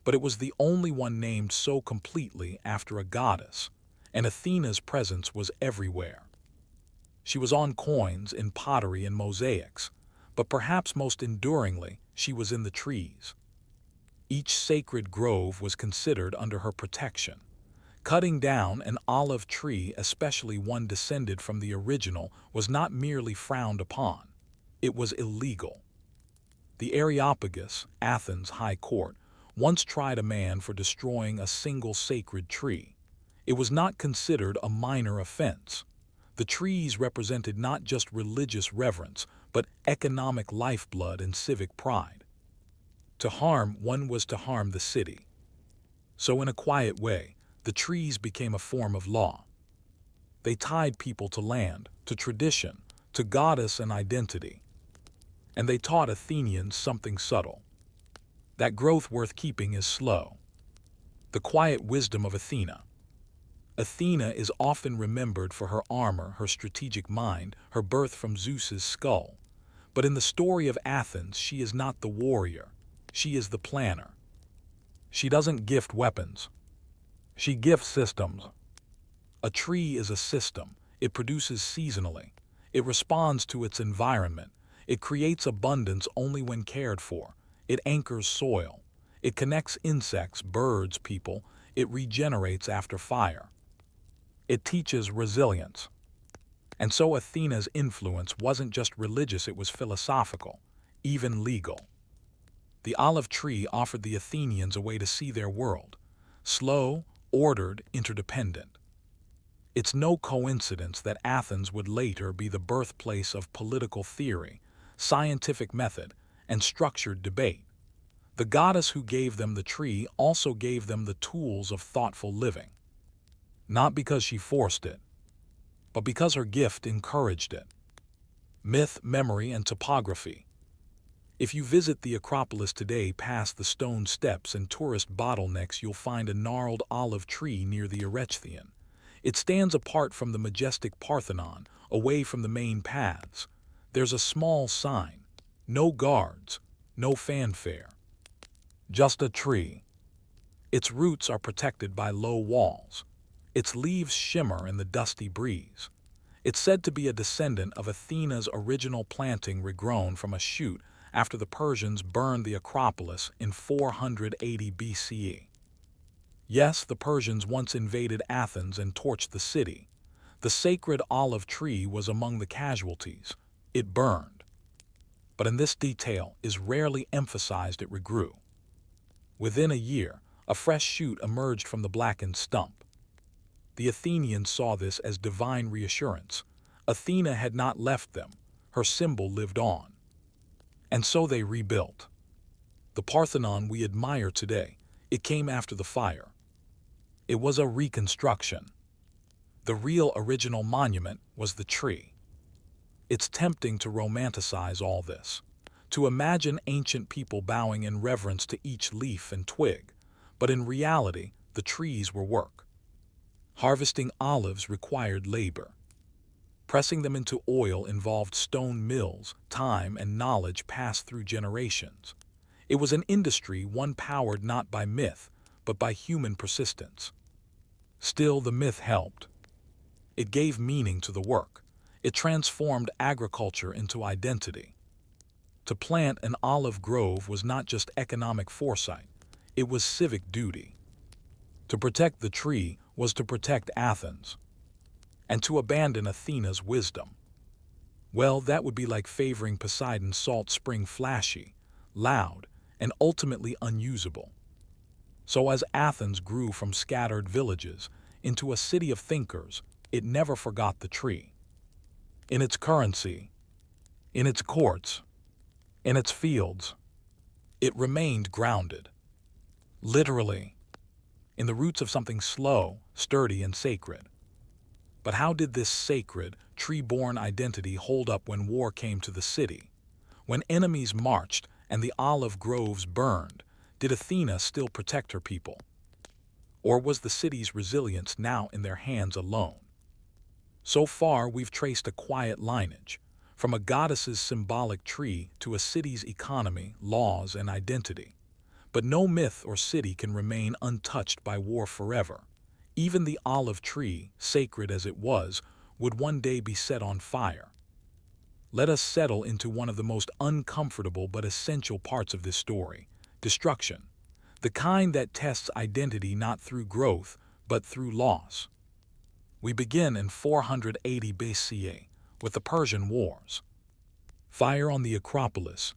but it was the only one named so completely after a goddess, and Athena's presence was everywhere. She was on coins, in pottery and mosaics, but perhaps most enduringly, she was in the trees. Each sacred grove was considered under her protection. Cutting down an olive tree, especially one descended from the original, was not merely frowned upon. It was illegal. The Areopagus, Athens' high court, once tried a man for destroying a single sacred tree. It was not considered a minor offense. The trees represented not just religious reverence, but economic lifeblood and civic pride. To harm one was to harm the city. So in a quiet way, the trees became a form of law. They tied people to land, to tradition, to goddess and identity. And they taught Athenians something subtle. That growth worth keeping is slow. The quiet wisdom of Athena. Athena is often remembered for her armor, her strategic mind, her birth from Zeus's skull. But in the story of Athens, she is not the warrior. She is the planner. She doesn't gift weapons. She gifts systems. A tree is a system. It produces seasonally. It responds to its environment. It creates abundance only when cared for. It anchors soil. It connects insects, birds, people. It regenerates after fire. It teaches resilience. And so Athena's influence wasn't just religious, it was philosophical, even legal. The olive tree offered the Athenians a way to see their world. Slow, ordered, interdependent. It's no coincidence that Athens would later be the birthplace of political theory, scientific method, and structured debate. The goddess who gave them the tree also gave them the tools of thoughtful living. Not because she forced it, but because her gift encouraged it. Myth, memory, and topography. If you visit the Acropolis today past the stone steps and tourist bottlenecks, you'll find a gnarled olive tree near the Erechthion. It stands apart from the majestic Parthenon, away from the main paths. There's a small sign. No guards, no fanfare. Just a tree. Its roots are protected by low walls. Its leaves shimmer in the dusty breeze. It's said to be a descendant of Athena's original planting, regrown from a shoot after the Persians burned the Acropolis in 480 BCE. Yes, the Persians once invaded Athens and torched the city. The sacred olive tree was among the casualties. It burned. But in this detail is rarely emphasized, it regrew. Within a year, a fresh shoot emerged from the blackened stump. The Athenians saw this as divine reassurance. Athena had not left them. Her symbol lived on. And so they rebuilt. The Parthenon we admire today, it came after the fire. It was a reconstruction. The real original monument was the tree. It's tempting to romanticize all this, to imagine ancient people bowing in reverence to each leaf and twig, but in reality, the trees were work. Harvesting olives required labor. Pressing them into oil involved stone mills, time and knowledge passed through generations. It was an industry, one powered not by myth, but by human persistence. Still, the myth helped. It gave meaning to the work. It transformed agriculture into identity. To plant an olive grove was not just economic foresight, it was civic duty. To protect the tree was to protect Athens, and to abandon Athena's wisdom. Well, that would be like favoring Poseidon's salt spring flashy, loud, and ultimately unusable. So as Athens grew from scattered villages into a city of thinkers, it never forgot the tree. In its currency, in its courts, in its fields, it remained grounded. Literally, in the roots of something slow, sturdy, and sacred. But how did this sacred, tree-born identity hold up when war came to the city? When enemies marched and the olive groves burned, did Athena still protect her people? Or was the city's resilience now in their hands alone? So far, we've traced a quiet lineage, from a goddess's symbolic tree to a city's economy, laws, and identity. But no myth or city can remain untouched by war forever. Even the olive tree, sacred as it was, would one day be set on fire. Let us settle into one of the most uncomfortable but essential parts of this story: destruction. The kind that tests identity not through growth, but through loss. We begin in 480 BCE with the Persian Wars. Fire on the Acropolis.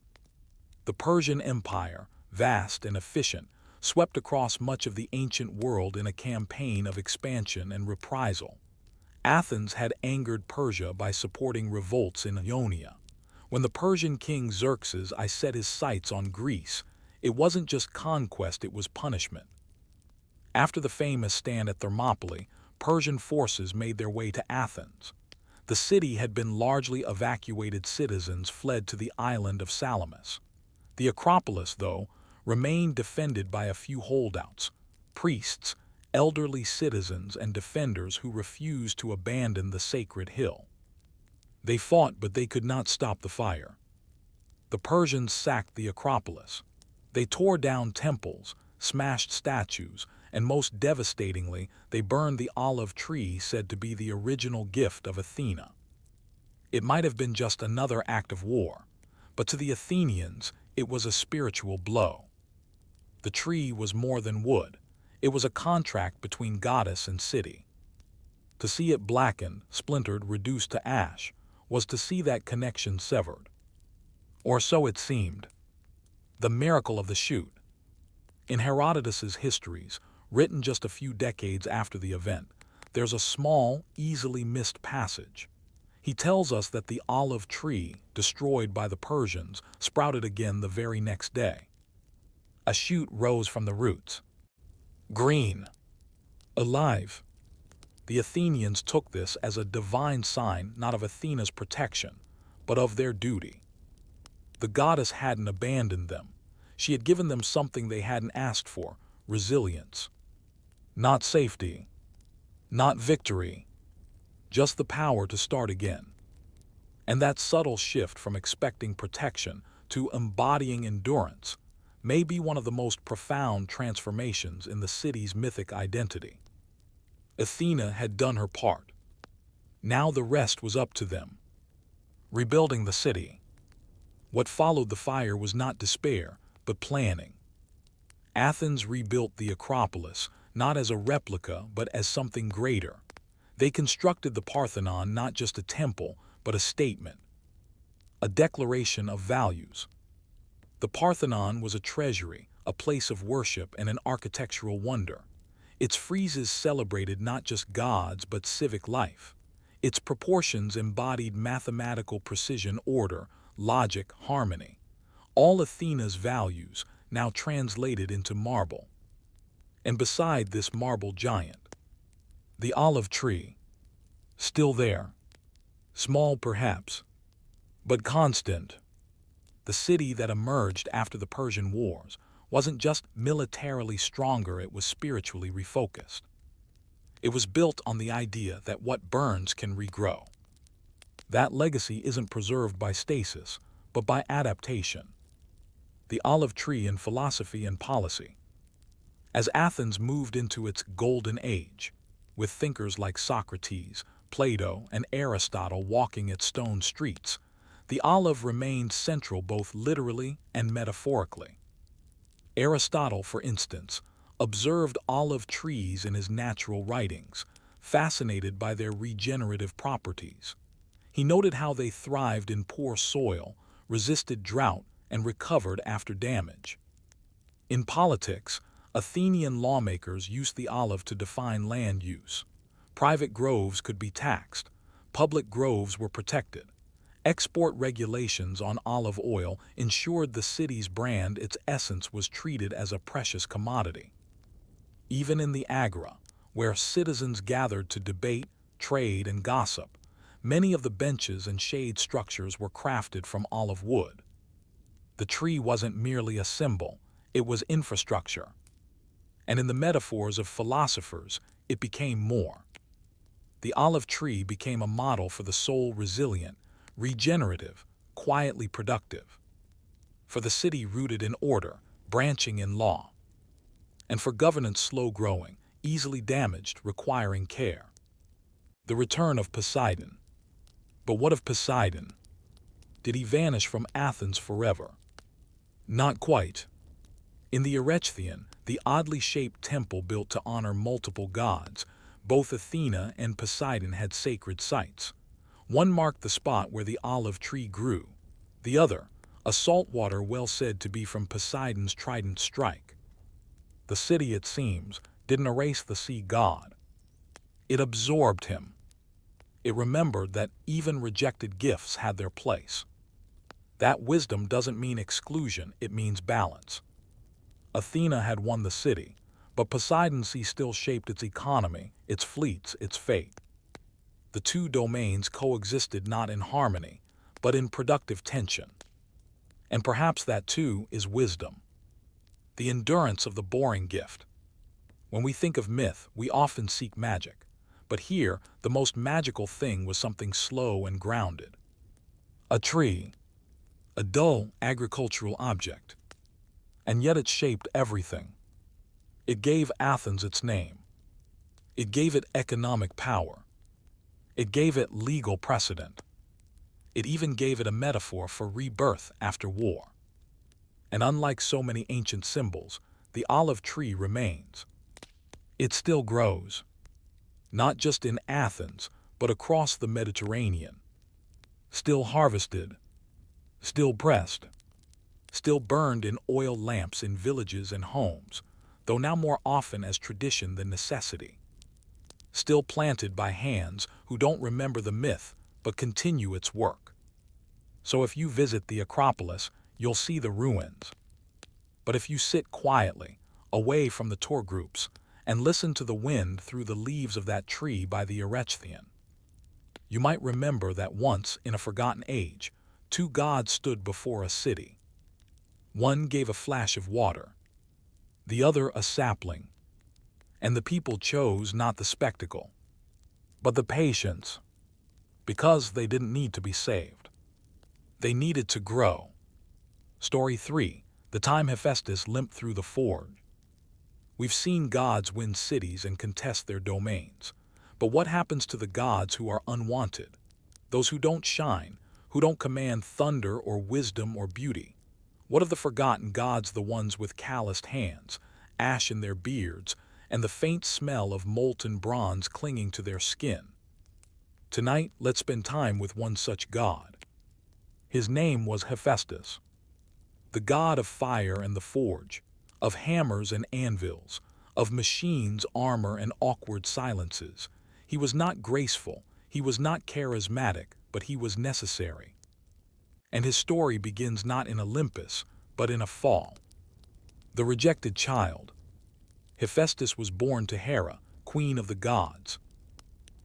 The Persian Empire, vast and efficient, swept across much of the ancient world in a campaign of expansion and reprisal. Athens had angered Persia by supporting revolts in Ionia. When the Persian king Xerxes I set his sights on Greece, it wasn't just conquest, it was punishment. After the famous stand at Thermopylae, Persian forces made their way to Athens. The city had been largely evacuated, citizens fled to the island of Salamis. The Acropolis, though, remained defended by a few holdouts, priests, elderly citizens, and defenders who refused to abandon the sacred hill. They fought, but they could not stop the fire. The Persians sacked the Acropolis. They tore down temples, smashed statues, and most devastatingly, they burned the olive tree said to be the original gift of Athena. It might have been just another act of war, but to the Athenians, it was a spiritual blow. The tree was more than wood. It was a contract between goddess and city. To see it blackened, splintered, reduced to ash, was to see that connection severed. Or so it seemed. The miracle of the shoot. In Herodotus's histories, written just a few decades after the event, there's a small, easily missed passage. He tells us that the olive tree, destroyed by the Persians, sprouted again the very next day. A shoot rose from the roots. Green. Alive. The Athenians took this as a divine sign not of Athena's protection, but of their duty. The goddess hadn't abandoned them. She had given them something they hadn't asked for: resilience. Not safety. Not victory. Just the power to start again. And that subtle shift from expecting protection to embodying endurance may be one of the most profound transformations in the city's mythic identity. Athena had done her part. Now the rest was up to them. Rebuilding the city. What followed the fire was not despair, but planning. Athens rebuilt the Acropolis, not as a replica, but as something greater. They constructed the Parthenon, not just a temple, but a statement. A declaration of values. The Parthenon was a treasury, a place of worship, and an architectural wonder. Its friezes celebrated not just gods, but civic life. Its proportions embodied mathematical precision, order, logic, harmony. All Athena's values, now translated into marble. And beside this marble giant, the olive tree, still there. Small perhaps, but constant. The city that emerged after the Persian Wars wasn't just militarily stronger, it was spiritually refocused. It was built on the idea that what burns can regrow. That legacy isn't preserved by stasis, but by adaptation. The olive tree in philosophy and policy. As Athens moved into its golden age, with thinkers like Socrates, Plato, and Aristotle walking its stone streets, the olive remained central both literally and metaphorically. Aristotle, for instance, observed olive trees in his natural writings, fascinated by their regenerative properties. He noted how they thrived in poor soil, resisted drought, and recovered after damage. In politics, Athenian lawmakers used the olive to define land use. Private groves could be taxed. Public groves were protected. Export regulations on olive oil ensured the city's brand, its essence, was treated as a precious commodity. Even in the agora, where citizens gathered to debate, trade, and gossip, many of the benches and shade structures were crafted from olive wood. The tree wasn't merely a symbol, it was infrastructure. And in the metaphors of philosophers, it became more. The olive tree became a model for the soul, resilient, regenerative, quietly productive. For the city, rooted in order, branching in law. And for governance, slow-growing, easily damaged, requiring care. The return of Poseidon. But what of Poseidon? Did he vanish from Athens forever? Not quite. In the Erechtheion, the oddly shaped temple built to honor multiple gods, both Athena and Poseidon had sacred sites. One marked the spot where the olive tree grew. The other, a saltwater well said to be from Poseidon's trident strike. The city, it seems, didn't erase the sea god. It absorbed him. It remembered that even rejected gifts had their place. That wisdom doesn't mean exclusion, it means balance. Athena had won the city, but Poseidon's sea still shaped its economy, its fleets, its fate. The two domains coexisted not in harmony, but in productive tension. And perhaps that too is wisdom. The endurance of the boring gift. When we think of myth, we often seek magic. But here, the most magical thing was something slow and grounded. A tree. A dull, agricultural object. And yet it shaped everything. It gave Athens its name. It gave it economic power. It gave it legal precedent. It even gave it a metaphor for rebirth after war. And unlike so many ancient symbols, the olive tree remains. It still grows. Not just in Athens, but across the Mediterranean. Still harvested. Still pressed. Still burned in oil lamps in villages and homes, though now more often as tradition than necessity. Still planted by hands who don't remember the myth, but continue its work. So if you visit the Acropolis, you'll see the ruins. But if you sit quietly, away from the tour groups, and listen to the wind through the leaves of that tree by the Erechtheion, you might remember that once, in a forgotten age, two gods stood before a city. One gave a flash of water, the other a sapling. And the people chose not the spectacle, but the patience, because they didn't need to be saved. They needed to grow. Story 3. The time Hephaestus limped through the forge. We've seen gods win cities and contest their domains. But what happens to the gods who are unwanted? Those who don't shine, who don't command thunder or wisdom or beauty? What of the forgotten gods, the ones with calloused hands, ash in their beards, and the faint smell of molten bronze clinging to their skin? Tonight, let's spend time with one such god. His name was Hephaestus, the god of fire and the forge, of hammers and anvils, of machines, armor, and awkward silences. He was not graceful, he was not charismatic, but he was necessary. And his story begins not in Olympus, but in a fall. The rejected child. Hephaestus was born to Hera, queen of the gods.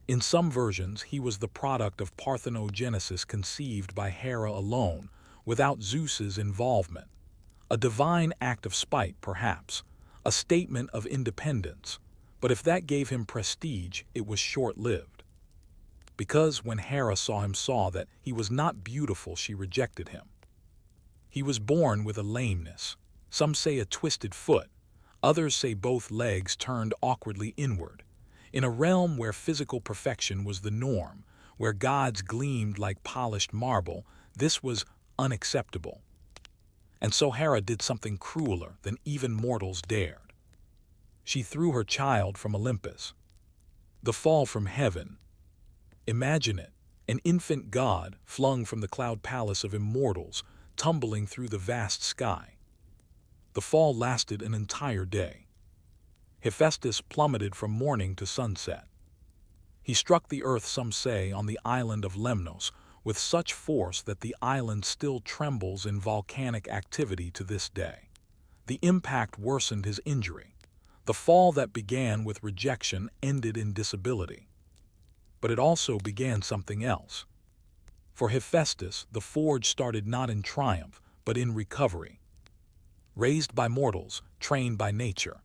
In some versions, he was the product of parthenogenesis, conceived by Hera alone, without Zeus's involvement. A divine act of spite, perhaps, a statement of independence. But if that gave him prestige, it was short-lived. Because when Hera saw that he was not beautiful, she rejected him. He was born with a lameness. Some say a twisted foot. Others say both legs turned awkwardly inward. In a realm where physical perfection was the norm, where gods gleamed like polished marble, this was unacceptable. And so Hera did something crueler than even mortals dared. She threw her child from Olympus. The fall from heaven. Imagine it, an infant god flung from the cloud palace of immortals, tumbling through the vast sky. The fall lasted an entire day. Hephaestus plummeted from morning to sunset. He struck the earth, some say, on the island of Lemnos, with such force that the island still trembles in volcanic activity to this day. The impact worsened his injury. The fall that began with rejection ended in disability. But it also began something else. For Hephaestus, the forge started not in triumph, but in recovery. Raised by mortals, trained by nature.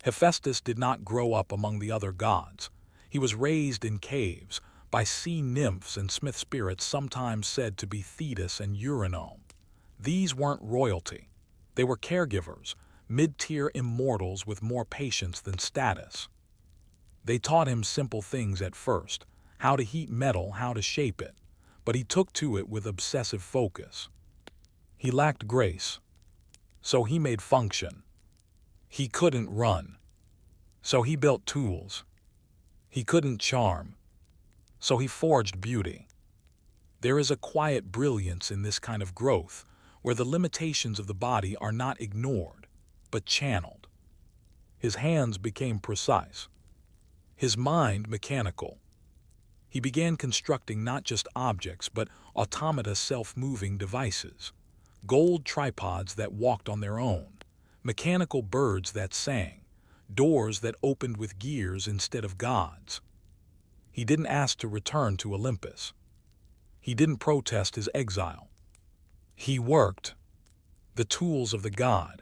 Hephaestus did not grow up among the other gods. He was raised in caves, by sea nymphs and smith spirits sometimes said to be Thetis and Eurynome. These weren't royalty. They were caregivers, mid-tier immortals with more patience than status. They taught him simple things at first, how to heat metal, how to shape it, but he took to it with obsessive focus. He lacked grace, so he made function. He couldn't run, so he built tools. He couldn't charm, so he forged beauty. There is a quiet brilliance in this kind of growth, where the limitations of the body are not ignored, but channeled. His hands became precise, his mind mechanical. He began constructing not just objects, but automata, self-moving devices, gold tripods that walked on their own, mechanical birds that sang, doors that opened with gears instead of gods. He didn't ask to return to Olympus. He didn't protest his exile. He worked the tools of the god.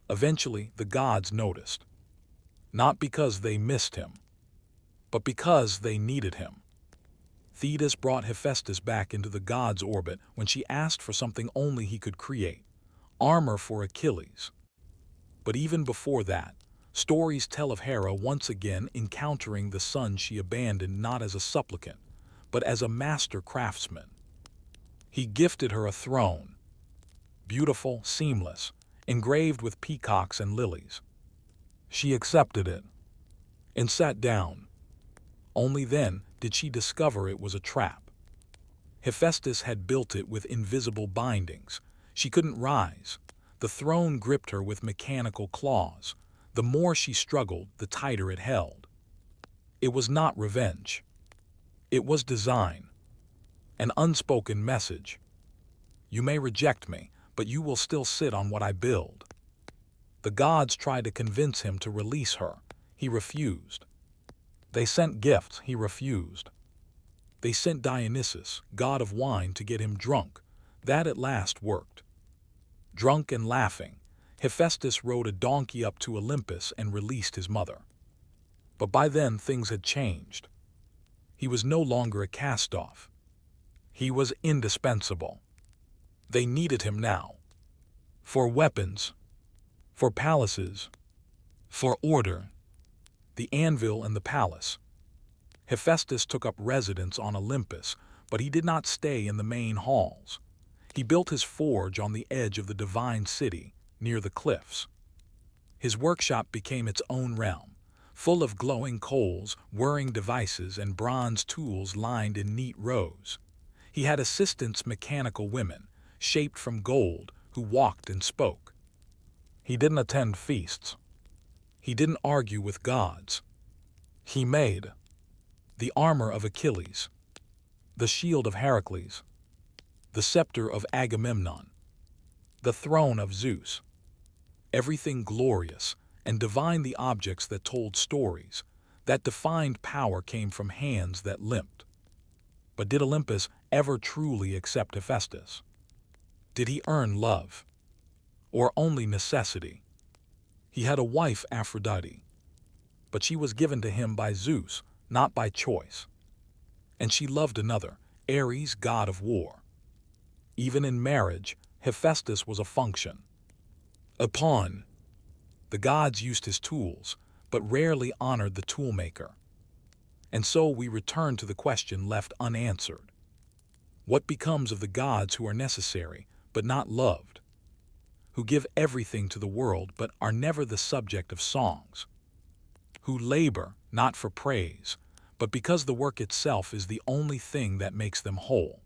Eventually, the gods noticed. Not because they missed him, but because they needed him. Thetis brought Hephaestus back into the god's orbit when she asked for something only he could create, armor for Achilles. But even before that, stories tell of Hera once again encountering the son she abandoned not as a supplicant, but as a master craftsman. He gifted her a throne, beautiful, seamless, engraved with peacocks and lilies. She accepted it and sat down. Only then did she discover it was a trap. Hephaestus had built it with invisible bindings. She couldn't rise. The throne gripped her with mechanical claws. The more she struggled, the tighter it held. It was not revenge. It was design. An unspoken message. You may reject me, but you will still sit on what I build. The gods tried to convince him to release her. He refused. They sent gifts. He refused. They sent Dionysus, god of wine, to get him drunk. That at last worked. Drunk and laughing, Hephaestus rode a donkey up to Olympus and released his mother. But by then things had changed. He was no longer a cast-off. He was indispensable. They needed him now. For weapons, for palaces, for order. The anvil and the palace. Hephaestus took up residence on Olympus, but he did not stay in the main halls. He built his forge on the edge of the divine city, near the cliffs. His workshop became its own realm, full of glowing coals, whirring devices, and bronze tools lined in neat rows. He had assistants, mechanical women, shaped from gold, who walked and spoke. He didn't attend feasts. He didn't argue with gods. He made the armor of Achilles, the shield of Heracles, the scepter of Agamemnon, the throne of Zeus. Everything glorious and divine, the objects that told stories, that defined power, came from hands that limped. But did Olympus ever truly accept Hephaestus? Did he earn love? Or only necessity? He had a wife, Aphrodite, but she was given to him by Zeus, not by choice. And she loved another, Ares, god of war. Even in marriage, Hephaestus was a function. A pawn. The gods used his tools, but rarely honored the toolmaker. And so we return to the question left unanswered. What becomes of the gods who are necessary, but not loved? Who give everything to the world, but are never the subject of songs? Who labor, not for praise, but because the work itself is the only thing that makes them whole?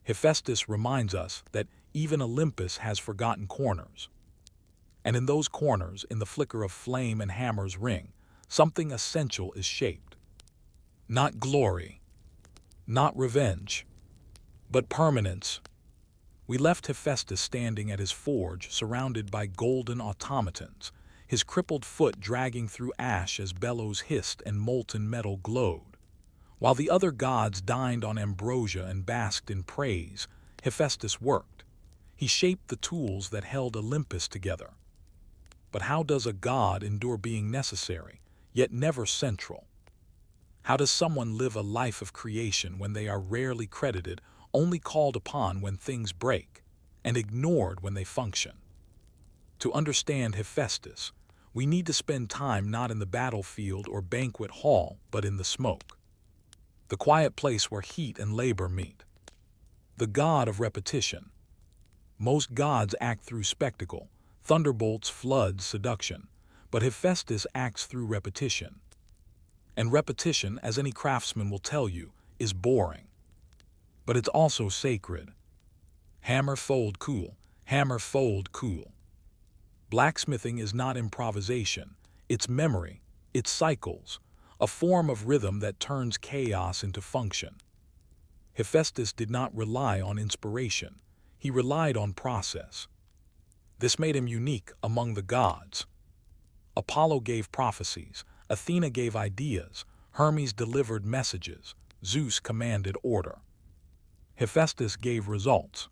Hephaestus reminds us that even Olympus has forgotten corners. And in those corners, in the flicker of flame and hammer's ring, something essential is shaped. Not glory, not revenge, but permanence. We left Hephaestus standing at his forge, surrounded by golden automatons, his crippled foot dragging through ash as bellows hissed and molten metal glowed. While the other gods dined on ambrosia and basked in praise, Hephaestus worked. He shaped the tools that held Olympus together. But how does a god endure being necessary, yet never central? How does someone live a life of creation when they are rarely credited, only called upon when things break, and ignored when they function? To understand Hephaestus, we need to spend time not in the battlefield or banquet hall, but in the smoke. The quiet place where heat and labor meet. The god of repetition. Most gods act through spectacle, thunderbolts, floods, seduction, but Hephaestus acts through repetition. And repetition, as any craftsman will tell you, is boring. But it's also sacred. Hammer, fold, cool. Hammer, fold, cool. Blacksmithing is not improvisation. It's memory. It's cycles. A form of rhythm that turns chaos into function. Hephaestus did not rely on inspiration. He relied on process. This made him unique among the gods. Apollo gave prophecies. Athena gave ideas. Hermes delivered messages. Zeus commanded order. Hephaestus gave results.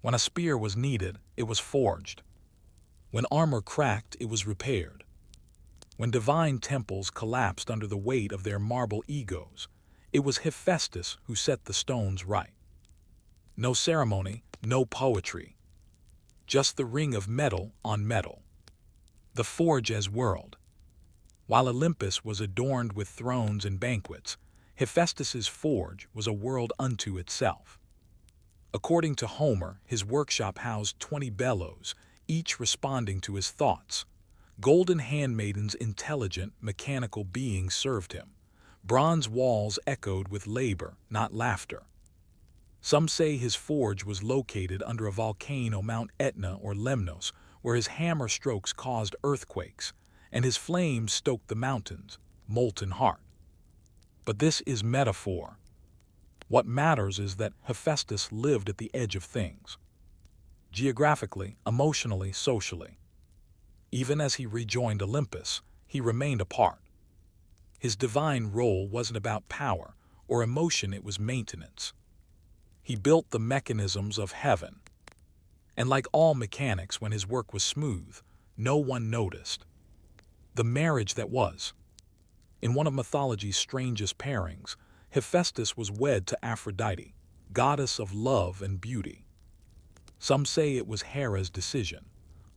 When a spear was needed, it was forged. When armor cracked, it was repaired. When divine temples collapsed under the weight of their marble egos, it was Hephaestus who set the stones right. No ceremony, no poetry. Just the ring of metal on metal. The forge as world. While Olympus was adorned with thrones and banquets, Hephaestus's forge was a world unto itself. According to Homer, his workshop housed 20 bellows, each responding to his thoughts. Golden handmaidens, intelligent, mechanical beings served him. Bronze walls echoed with labor, not laughter. Some say his forge was located under a volcano, Mount Etna or Lemnos, where his hammer strokes caused earthquakes, and his flames stoked the mountains, molten heart. But this is metaphor. What matters is that Hephaestus lived at the edge of things. Geographically, emotionally, socially. Even as he rejoined Olympus, he remained apart. His divine role wasn't about power or emotion, it was maintenance. He built the mechanisms of heaven. And like all mechanics, when his work was smooth, no one noticed. The marriage that was. In one of mythology's strangest pairings, Hephaestus was wed to Aphrodite, goddess of love and beauty. Some say it was Hera's decision.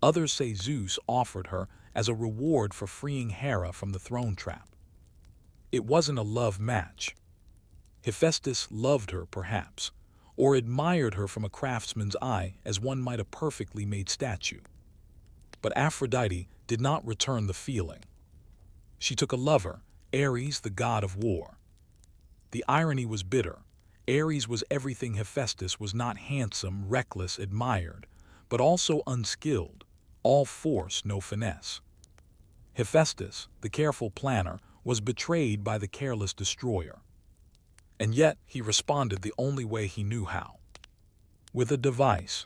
Others say Zeus offered her as a reward for freeing Hera from the throne trap. It wasn't a love match. Hephaestus loved her, perhaps, or admired her from a craftsman's eye as one might a perfectly made statue. But Aphrodite did not return the feeling. She took a lover, Ares, the god of war. The irony was bitter. Ares was everything Hephaestus was not: handsome, reckless, admired, but also unskilled, all force, no finesse. Hephaestus, the careful planner, was betrayed by the careless destroyer. And yet he responded the only way he knew how. With a device.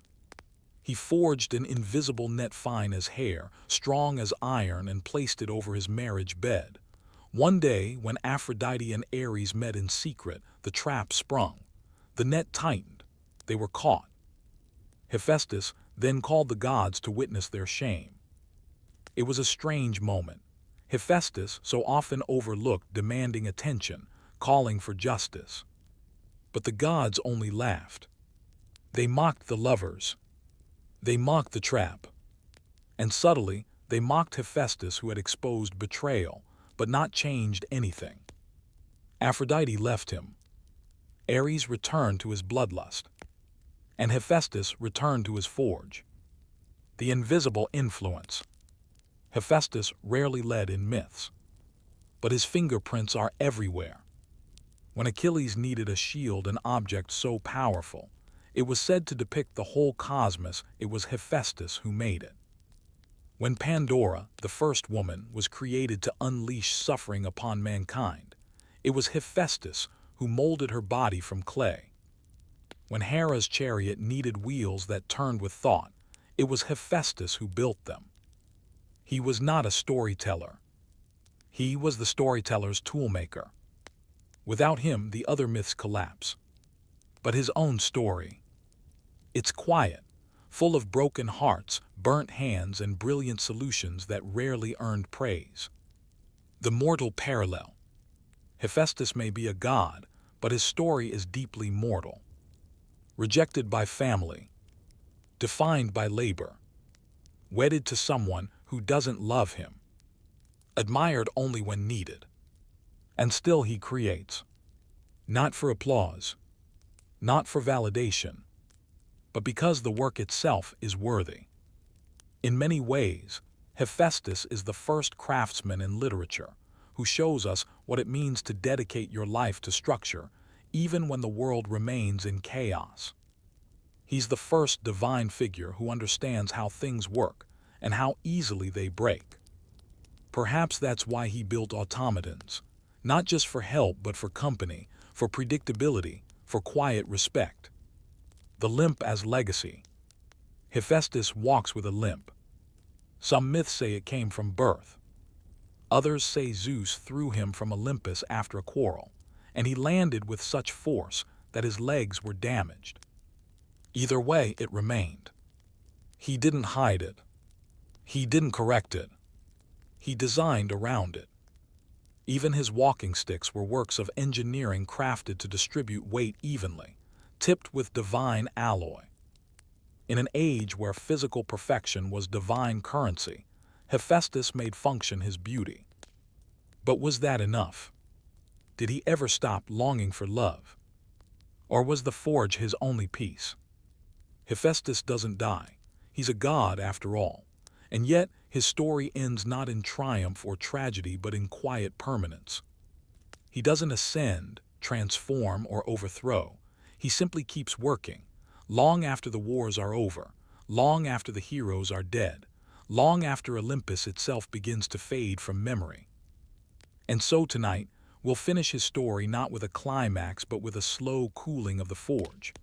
He forged an invisible net fine as hair, strong as iron, and placed it over his marriage bed. One day, when Aphrodite and Ares met in secret, the trap sprung. The net tightened. They were caught. Hephaestus then called the gods to witness their shame. It was a strange moment. Hephaestus, so often overlooked, demanding attention, calling for justice. But the gods only laughed. They mocked the lovers. They mocked the trap. And subtly, They mocked Hephaestus, who had exposed betrayal, but not changed anything. Aphrodite left him. Ares returned to his bloodlust. And Hephaestus returned to his forge. The invisible influence. Hephaestus rarely led in myths, but his fingerprints are everywhere. When Achilles needed a shield, an object so powerful, it was said to depict the whole cosmos, it was Hephaestus who made it. When Pandora, the first woman, was created to unleash suffering upon mankind, it was Hephaestus who molded her body from clay. When Hera's chariot needed wheels that turned with thought, it was Hephaestus who built them. He was not a storyteller. He was the storyteller's toolmaker. Without him, the other myths collapse. But his own story, it's quiet, full of broken hearts, burnt hands, and brilliant solutions that rarely earned praise. The mortal parallel. Hephaestus may be a god, but his story is deeply mortal. Rejected by family, defined by labor, wedded to someone who doesn't love him, admired only when needed. And still he creates. Not for applause, not for validation, but because the work itself is worthy. In many ways, Hephaestus is the first craftsman in literature who shows us what it means to dedicate your life to structure, even when the world remains in chaos. He's the first divine figure who understands how things work and how easily they break. Perhaps that's why he built automatons, not just for help but for company, for predictability, for quiet respect. The limp as legacy. Hephaestus walks with a limp. Some myths say it came from birth. Others say Zeus threw him from Olympus after a quarrel, and he landed with such force that his legs were damaged. Either way, it remained. He didn't hide it. He didn't correct it. He designed around it. Even his walking sticks were works of engineering crafted to distribute weight evenly, tipped with divine alloy. In an age where physical perfection was divine currency, Hephaestus made function his beauty. But was that enough? Did he ever stop longing for love? Or was the forge his only peace? Hephaestus doesn't die. He's a god after all. And yet, his story ends not in triumph or tragedy but in quiet permanence. He doesn't ascend, transform, or overthrow. He simply keeps working, long after the wars are over, long after the heroes are dead, long after Olympus itself begins to fade from memory. And so tonight, we'll finish his story not with a climax but with a slow cooling of the forge,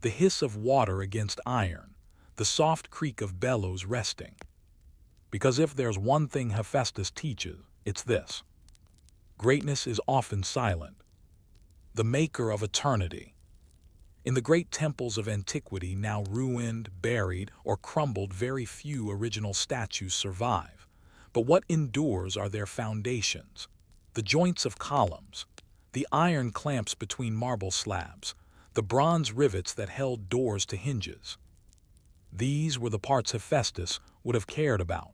the hiss of water against iron, the soft creak of bellows resting. Because if there's one thing Hephaestus teaches, it's this. Greatness is often silent. The maker of eternity. In the great temples of antiquity, now ruined, buried, or crumbled, very few original statues survive. But what endures are their foundations, the joints of columns, the iron clamps between marble slabs, the bronze rivets that held doors to hinges. These were the parts Hephaestus would have cared about.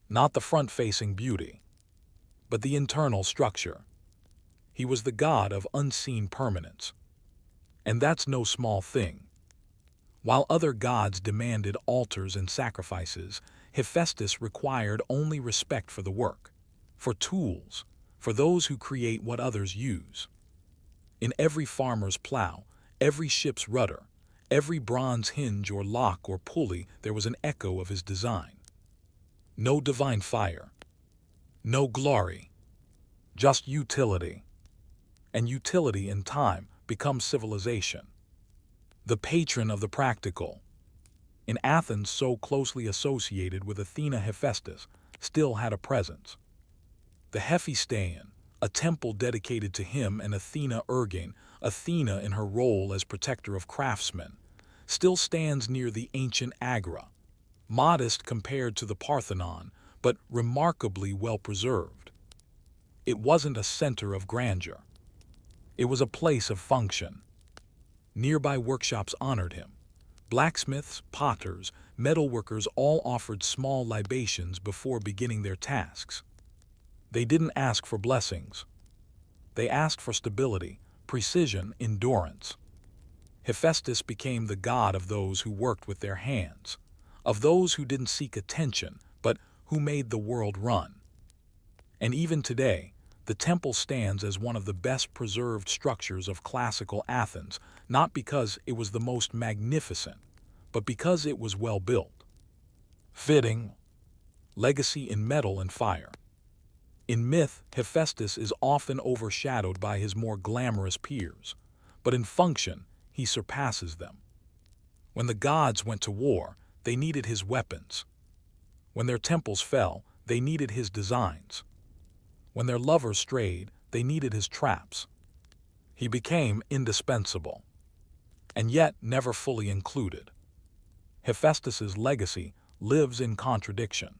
Not the front-facing beauty, but the internal structure. He was the god of unseen permanence. And that's no small thing. While other gods demanded altars and sacrifices, Hephaestus required only respect for the work, for tools, for those who create what others use. In every farmer's plow, every ship's rudder, every bronze hinge or lock or pulley, there was an echo of his design. No divine fire, no glory, just utility. And utility in time becomes civilization. The patron of the practical. In Athens, so closely associated with Athena, Hephaestus still had a presence. The Hephaestion, a temple dedicated to him, and Athena Ergane, Athena in her role as protector of craftsmen, still stands near the ancient Agora, modest compared to the Parthenon, but remarkably well preserved. It wasn't a center of grandeur. It was a place of function. Nearby workshops honored him, Blacksmiths, potters, metalworkers all offered small libations before beginning their tasks. They didn't ask for blessings. They asked for stability, precision, endurance. Hephaestus became the god of those who worked with their hands, of those who didn't seek attention, but who made the world run. And even today, the temple stands as one of the best preserved structures of classical Athens, not because it was the most magnificent, but because it was well built. Fitting, legacy in metal and fire. In myth, Hephaestus is often overshadowed by his more glamorous peers, but in function, he surpasses them. When the gods went to war, they needed his weapons. When their temples fell, they needed his designs. When their lovers strayed, they needed his traps. He became indispensable, and yet never fully included. Hephaestus's legacy lives in contradiction.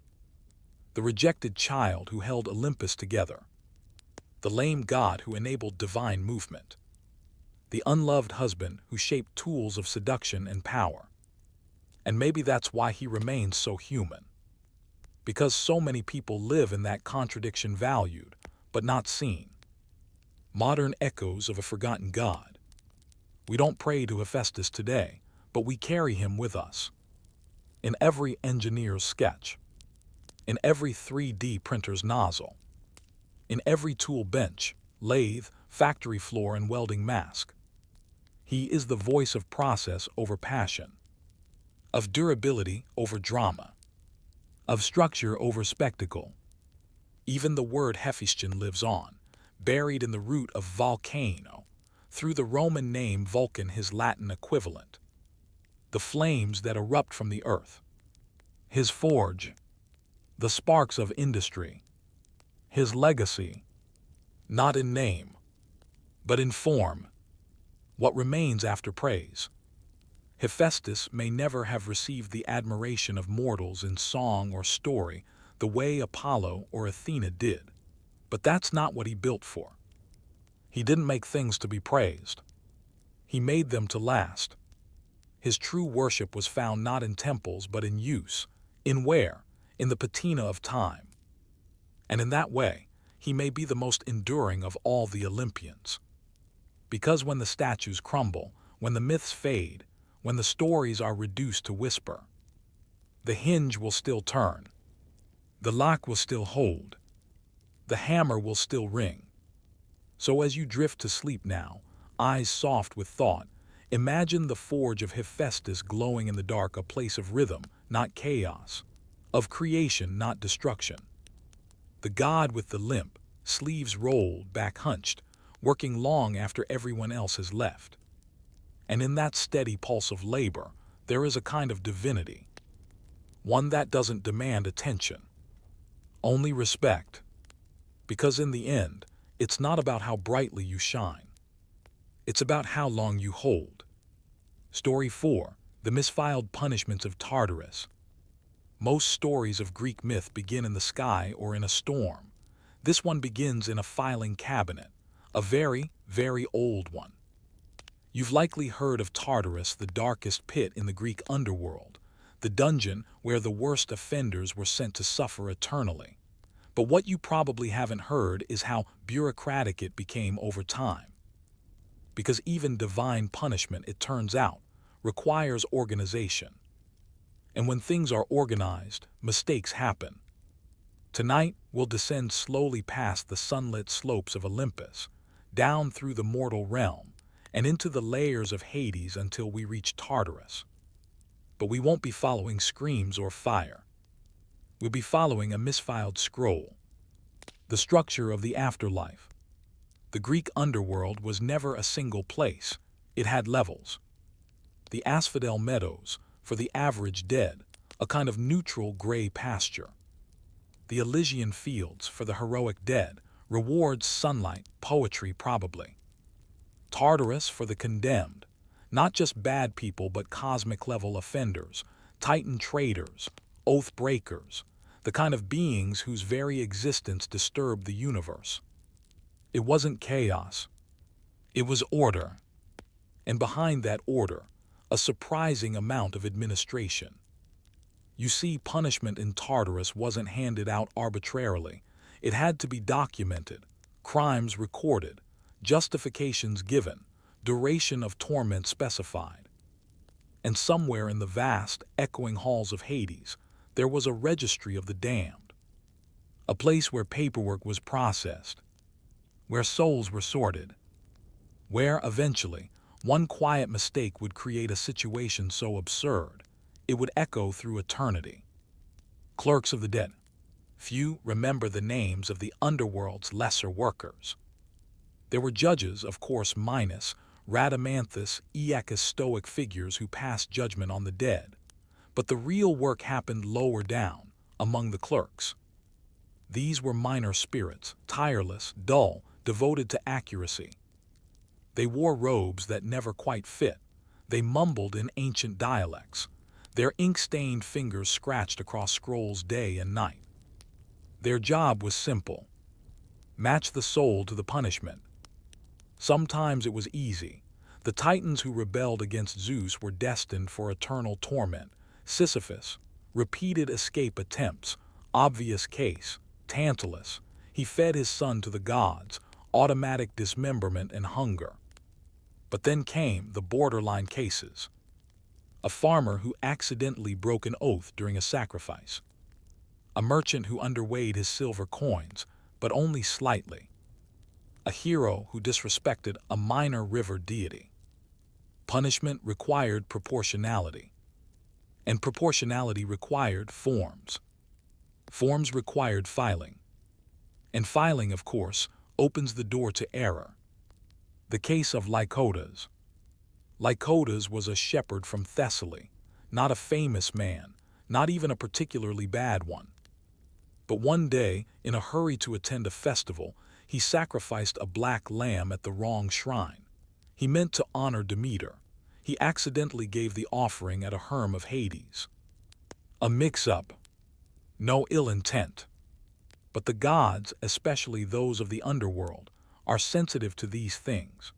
The rejected child who held Olympus together. The lame god who enabled divine movement. The unloved husband who shaped tools of seduction and power. And maybe that's why he remains so human. Because so many people live in that contradiction, valued, but not seen. Modern echoes of a forgotten god. We don't pray to Hephaestus today, but we carry him with us. In every engineer's sketch. In every 3D printer's nozzle. In every tool bench, lathe, factory floor, and welding mask. He is the voice of process over passion, of durability over drama, of structure over spectacle. Even the word Hephaestion lives on, buried in the root of volcano, through the Roman name Vulcan, his Latin equivalent. The flames that erupt from the earth. His forge. The sparks of industry. His legacy. Not in name, but in form. What remains after praise. Hephaestus may never have received the admiration of mortals in song or story the way Apollo or Athena did, but that's not what he built for. He didn't make things to be praised. He made them to last. His true worship was found not in temples but in use, in wear, in the patina of time. And in that way, he may be the most enduring of all the Olympians. Because when the statues crumble, when the myths fade, when the stories are reduced to whisper, the hinge will still turn, the lock will still hold, the hammer will still ring. So as you drift to sleep now, eyes soft with thought, imagine the forge of Hephaestus glowing in the dark, a place of rhythm, not chaos, of creation, not destruction. The god with the limp, sleeves rolled, back hunched, working long after everyone else has left. And in that steady pulse of labor, there is a kind of divinity. One that doesn't demand attention, only respect. Because in the end, it's not about how brightly you shine. It's about how long you hold. Story 4. The Misfiled Punishments of Tartarus. Most stories of Greek myth begin in the sky or in a storm. This one begins in a filing cabinet, a very, very old one. You've likely heard of Tartarus, the darkest pit in the Greek underworld, the dungeon where the worst offenders were sent to suffer eternally. But what you probably haven't heard is how bureaucratic it became over time. Because even divine punishment, it turns out, requires organization. And when things are organized, mistakes happen. Tonight, we'll descend slowly past the sunlit slopes of Olympus, down through the mortal realm, and into the layers of Hades until we reach Tartarus. But we won't be following screams or fire. We'll be following a misfiled scroll. The structure of the afterlife. The Greek underworld was never a single place. It had levels. The asphodel meadows, for the average dead, a kind of neutral gray pasture. The Elysian fields, for the heroic dead, rewards sunlight, poetry probably. Tartarus for the condemned, not just bad people but cosmic-level offenders, titan traitors, oath breakers, the kind of beings whose very existence disturbed the universe. It wasn't chaos. It was order. And behind that order, a surprising amount of administration. You see, punishment in Tartarus wasn't handed out arbitrarily. It had to be documented, crimes recorded, justifications given, duration of torment specified. And somewhere in the vast, echoing halls of Hades, there was a registry of the damned, a place where paperwork was processed, where souls were sorted, where, eventually, one quiet mistake would create a situation so absurd, it would echo through eternity. Clerks of the dead. Few remember the names of the underworld's lesser workers. There were judges, of course, minus Rhadamanthus, Aeacus, stoic figures who passed judgment on the dead. But the real work happened lower down, among the clerks. These were minor spirits, tireless, dull, devoted to accuracy. They wore robes that never quite fit. They mumbled in ancient dialects. Their ink-stained fingers scratched across scrolls day and night. Their job was simple. Match the soul to the punishment. Sometimes it was easy. The titans who rebelled against Zeus were destined for eternal torment. Sisyphus, repeated escape attempts, obvious case. Tantalus, he fed his son to the gods, automatic dismemberment and hunger. But then came the borderline cases. A farmer who accidentally broke an oath during a sacrifice. A merchant who underweighed his silver coins, but only slightly. A hero who disrespected a minor river deity. Punishment required proportionality. And proportionality required forms. Forms required filing. And filing, of course, opens the door to error. The case of Lycodas. Lycodas was a shepherd from Thessaly, not a famous man, not even a particularly bad one. But one day, in a hurry to attend a festival, he sacrificed a black lamb at the wrong shrine. He meant to honor Demeter. He accidentally gave the offering at a herm of Hades. A mix-up. No ill intent. But the gods, especially those of the underworld, are sensitive to these things.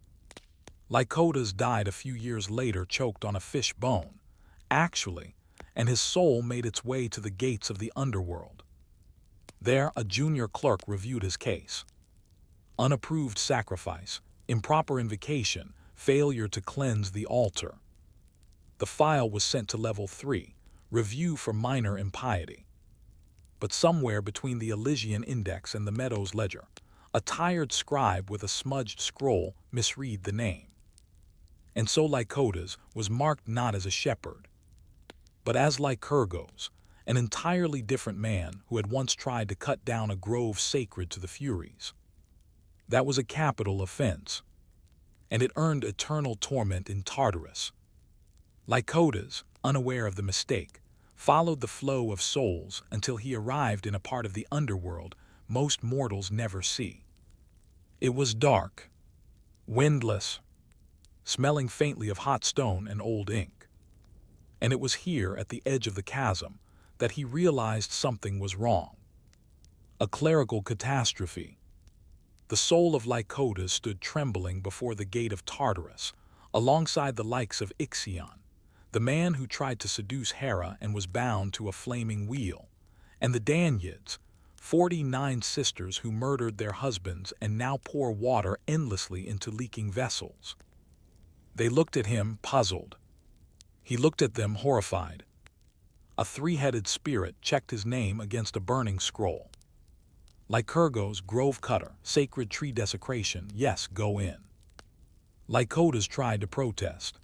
Lycodas died a few years later, choked on a fish bone, actually, and his soul made its way to the gates of the underworld. There, a junior clerk reviewed his case. Unapproved sacrifice, improper invocation, failure to cleanse the altar. The file was sent to level 3, review for minor impiety. But somewhere between the Elysian Index and the Meadows Ledger, a tired scribe with a smudged scroll misread the name. And so Lycodas was marked not as a shepherd, but as Lycurgos, an entirely different man who had once tried to cut down a grove sacred to the Furies. That was a capital offense, and it earned eternal torment in Tartarus. Lycodas, unaware of the mistake, followed the flow of souls until he arrived in a part of the underworld most mortals never see. It was dark, windless, smelling faintly of hot stone and old ink. And it was here, at the edge of the chasm, that he realized something was wrong. A clerical catastrophe. The soul of Lycodas stood trembling before the gate of Tartarus, alongside the likes of Ixion, the man who tried to seduce Hera and was bound to a flaming wheel, and the Danyids, 49 sisters who murdered their husbands and now pour water endlessly into leaking vessels. They looked at him, puzzled. He looked at them, horrified. A three-headed spirit checked his name against a burning scroll. Lycurgos, grove cutter, sacred tree desecration, yes, go in. Lycodas tried to protest.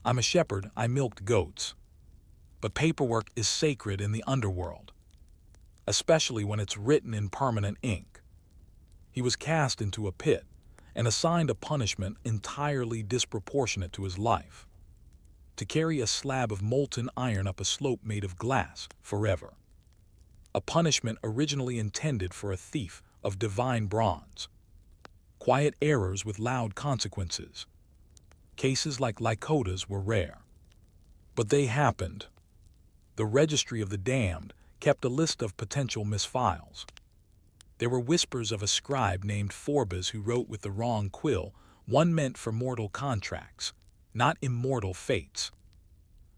I'm a shepherd, I milked goats. But paperwork is sacred in the underworld, especially when it's written in permanent ink. He was cast into a pit and assigned a punishment entirely disproportionate to his life: to carry a slab of molten iron up a slope made of glass forever. A punishment originally intended for a thief of divine bronze. Quiet errors with loud consequences. Cases like Lycodas were rare. But they happened. The registry of the damned kept a list of potential misfiles. There were whispers of a scribe named Phorbas who wrote with the wrong quill, one meant for mortal contracts. not immortal fates.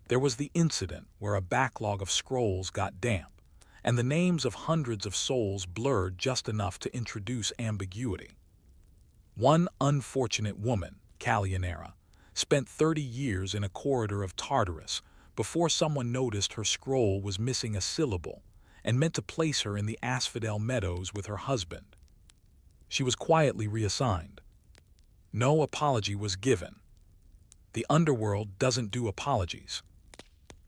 There was the incident where a backlog of scrolls got damp, and the names of hundreds of souls blurred just enough to introduce ambiguity. One unfortunate woman, Calianera, spent 30 years in a corridor of Tartarus before someone noticed her scroll was missing a syllable and meant to place her in the Asphodel Meadows with her husband. She was quietly reassigned. No apology was given. The underworld doesn't do apologies.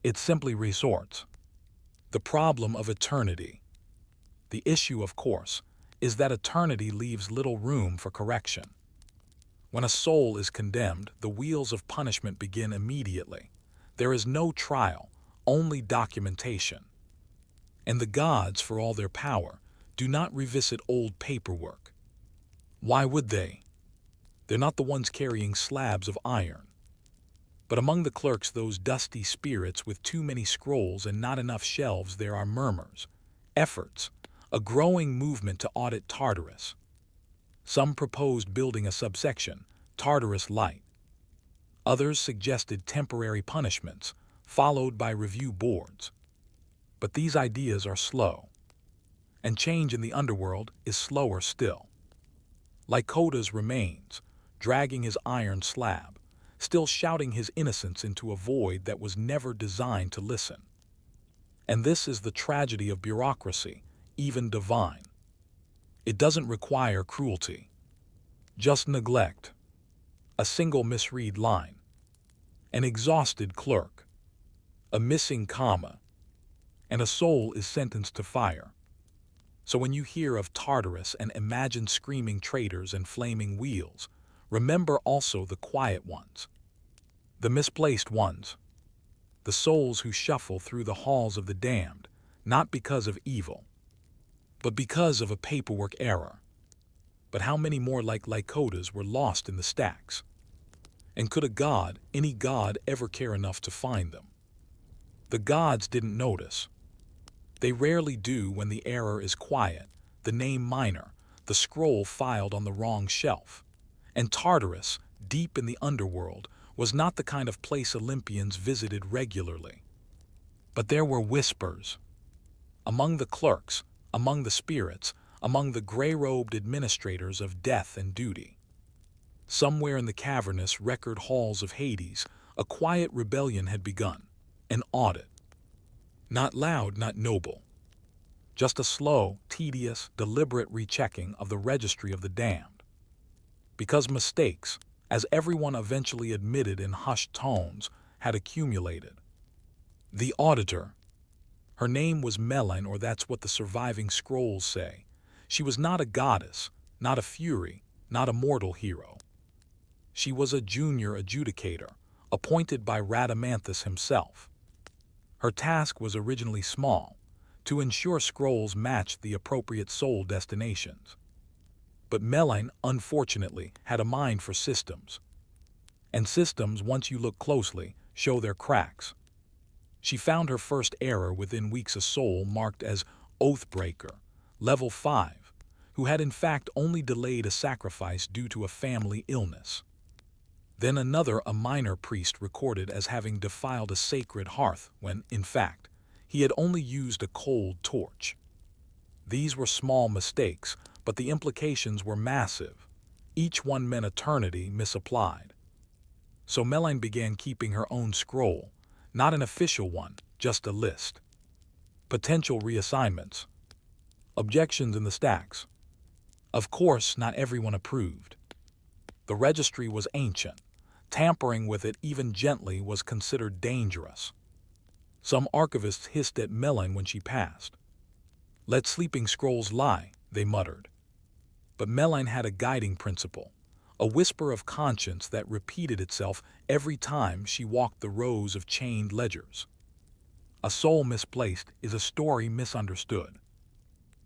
It simply resorts. The problem of eternity. The issue, of course, is that eternity leaves little room for correction. When a soul is condemned, the wheels of punishment begin immediately. There is no trial, only documentation. And the gods, for all their power, do not revisit old paperwork. Why would they? They're not the ones carrying slabs of iron. But among the clerks, those dusty spirits with too many scrolls and not enough shelves, there are murmurs, efforts, a growing movement to audit Tartarus. Some proposed building a subsection, Tartarus Light. Others suggested temporary punishments, followed by review boards. But these ideas are slow. And change in the underworld is slower still. Lycotas remains, dragging his iron slab, still shouting his innocence into a void that was never designed to listen. And this is the tragedy of bureaucracy, even divine. It doesn't require cruelty, just neglect, a single misread line, an exhausted clerk, a missing comma, and a soul is sentenced to fire. So when you hear of Tartarus and imagine screaming traitors and flaming wheels, remember also the quiet ones, the misplaced ones, the souls who shuffle through the halls of the damned, not because of evil, but because of a paperwork error. But how many more like Lycotas were lost in the stacks? And could a god, any god, ever care enough to find them? The gods didn't notice. They rarely do when the error is quiet, the name minor, the scroll filed on the wrong shelf. And Tartarus, deep in the underworld, was not the kind of place Olympians visited regularly. But there were whispers. Among the clerks, among the spirits, among the gray-robed administrators of death and duty. Somewhere in the cavernous record halls of Hades, a quiet rebellion had begun, an audit. Not loud, not noble. Just a slow, tedious, deliberate rechecking of the registry of the damned. Because mistakes, as everyone eventually admitted in hushed tones, had accumulated. The auditor. Her name was Melan, or that's what the surviving scrolls say. She was not a goddess, not a fury, not a mortal hero. She was a junior adjudicator, appointed by Rhadamanthus himself. Her task was originally small, to ensure scrolls matched the appropriate soul destinations. But Melan, unfortunately, had a mind for systems. And systems, once you look closely, show their cracks. She found her first error within weeks: a soul marked as Oathbreaker, level 5, who had in fact only delayed a sacrifice due to a family illness. Then another, a minor priest, recorded as having defiled a sacred hearth when, in fact, he had only used a cold torch. These were small mistakes, but the implications were massive. Each one meant eternity misapplied. So Melan began keeping her own scroll, not an official one, just a list. Potential reassignments. Objections in the stacks. Of course, not everyone approved. The registry was ancient. Tampering with it, even gently, was considered dangerous. Some archivists hissed at Melan when she passed. "Let sleeping scrolls lie," they muttered. But Melan had a guiding principle, a whisper of conscience that repeated itself every time she walked the rows of chained ledgers. A soul misplaced is a story misunderstood.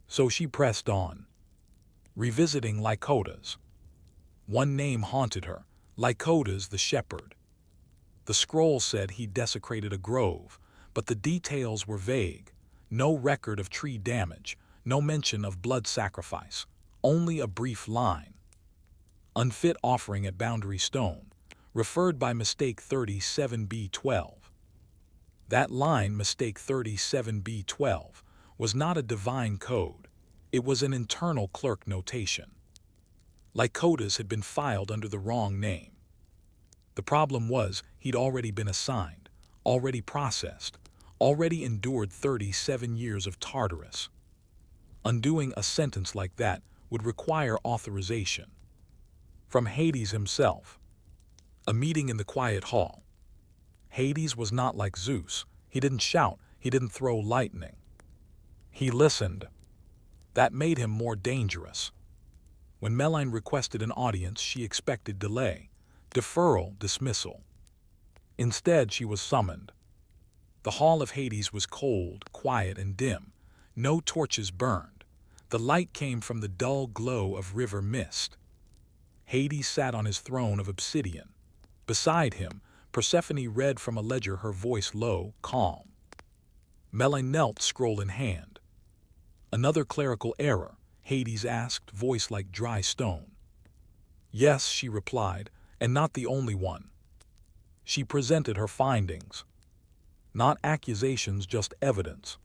So she pressed on, revisiting Lycotas. One name haunted her, Lycotas the shepherd. The scroll said he desecrated a grove, but the details were vague. No record of tree damage, no mention of blood sacrifice, only a brief line. Unfit offering at Boundary Stone, referred by mistake 37b12. That line, mistake 37b12, was not a divine code. It was an internal clerk notation. Lycodas had been filed under the wrong name. The problem was he'd already been assigned, already processed, already endured 37 years of Tartarus. Undoing a sentence like that would require authorization. From Hades himself. A meeting in the quiet hall. Hades was not like Zeus. He didn't shout, he didn't throw lightning. He listened. That made him more dangerous. When Meline requested an audience, she expected delay, deferral, dismissal. Instead, she was summoned. The hall of Hades was cold, quiet, and dim. No torches burned. The light came from the dull glow of river mist. Hades sat on his throne of obsidian. Beside him, Persephone read from a ledger, her voice low, calm. Meline knelt, scroll in hand. Another clerical error, Hades asked, voice like dry stone. Yes, she replied, and not the only one. She presented her findings. Not accusations, just evidence.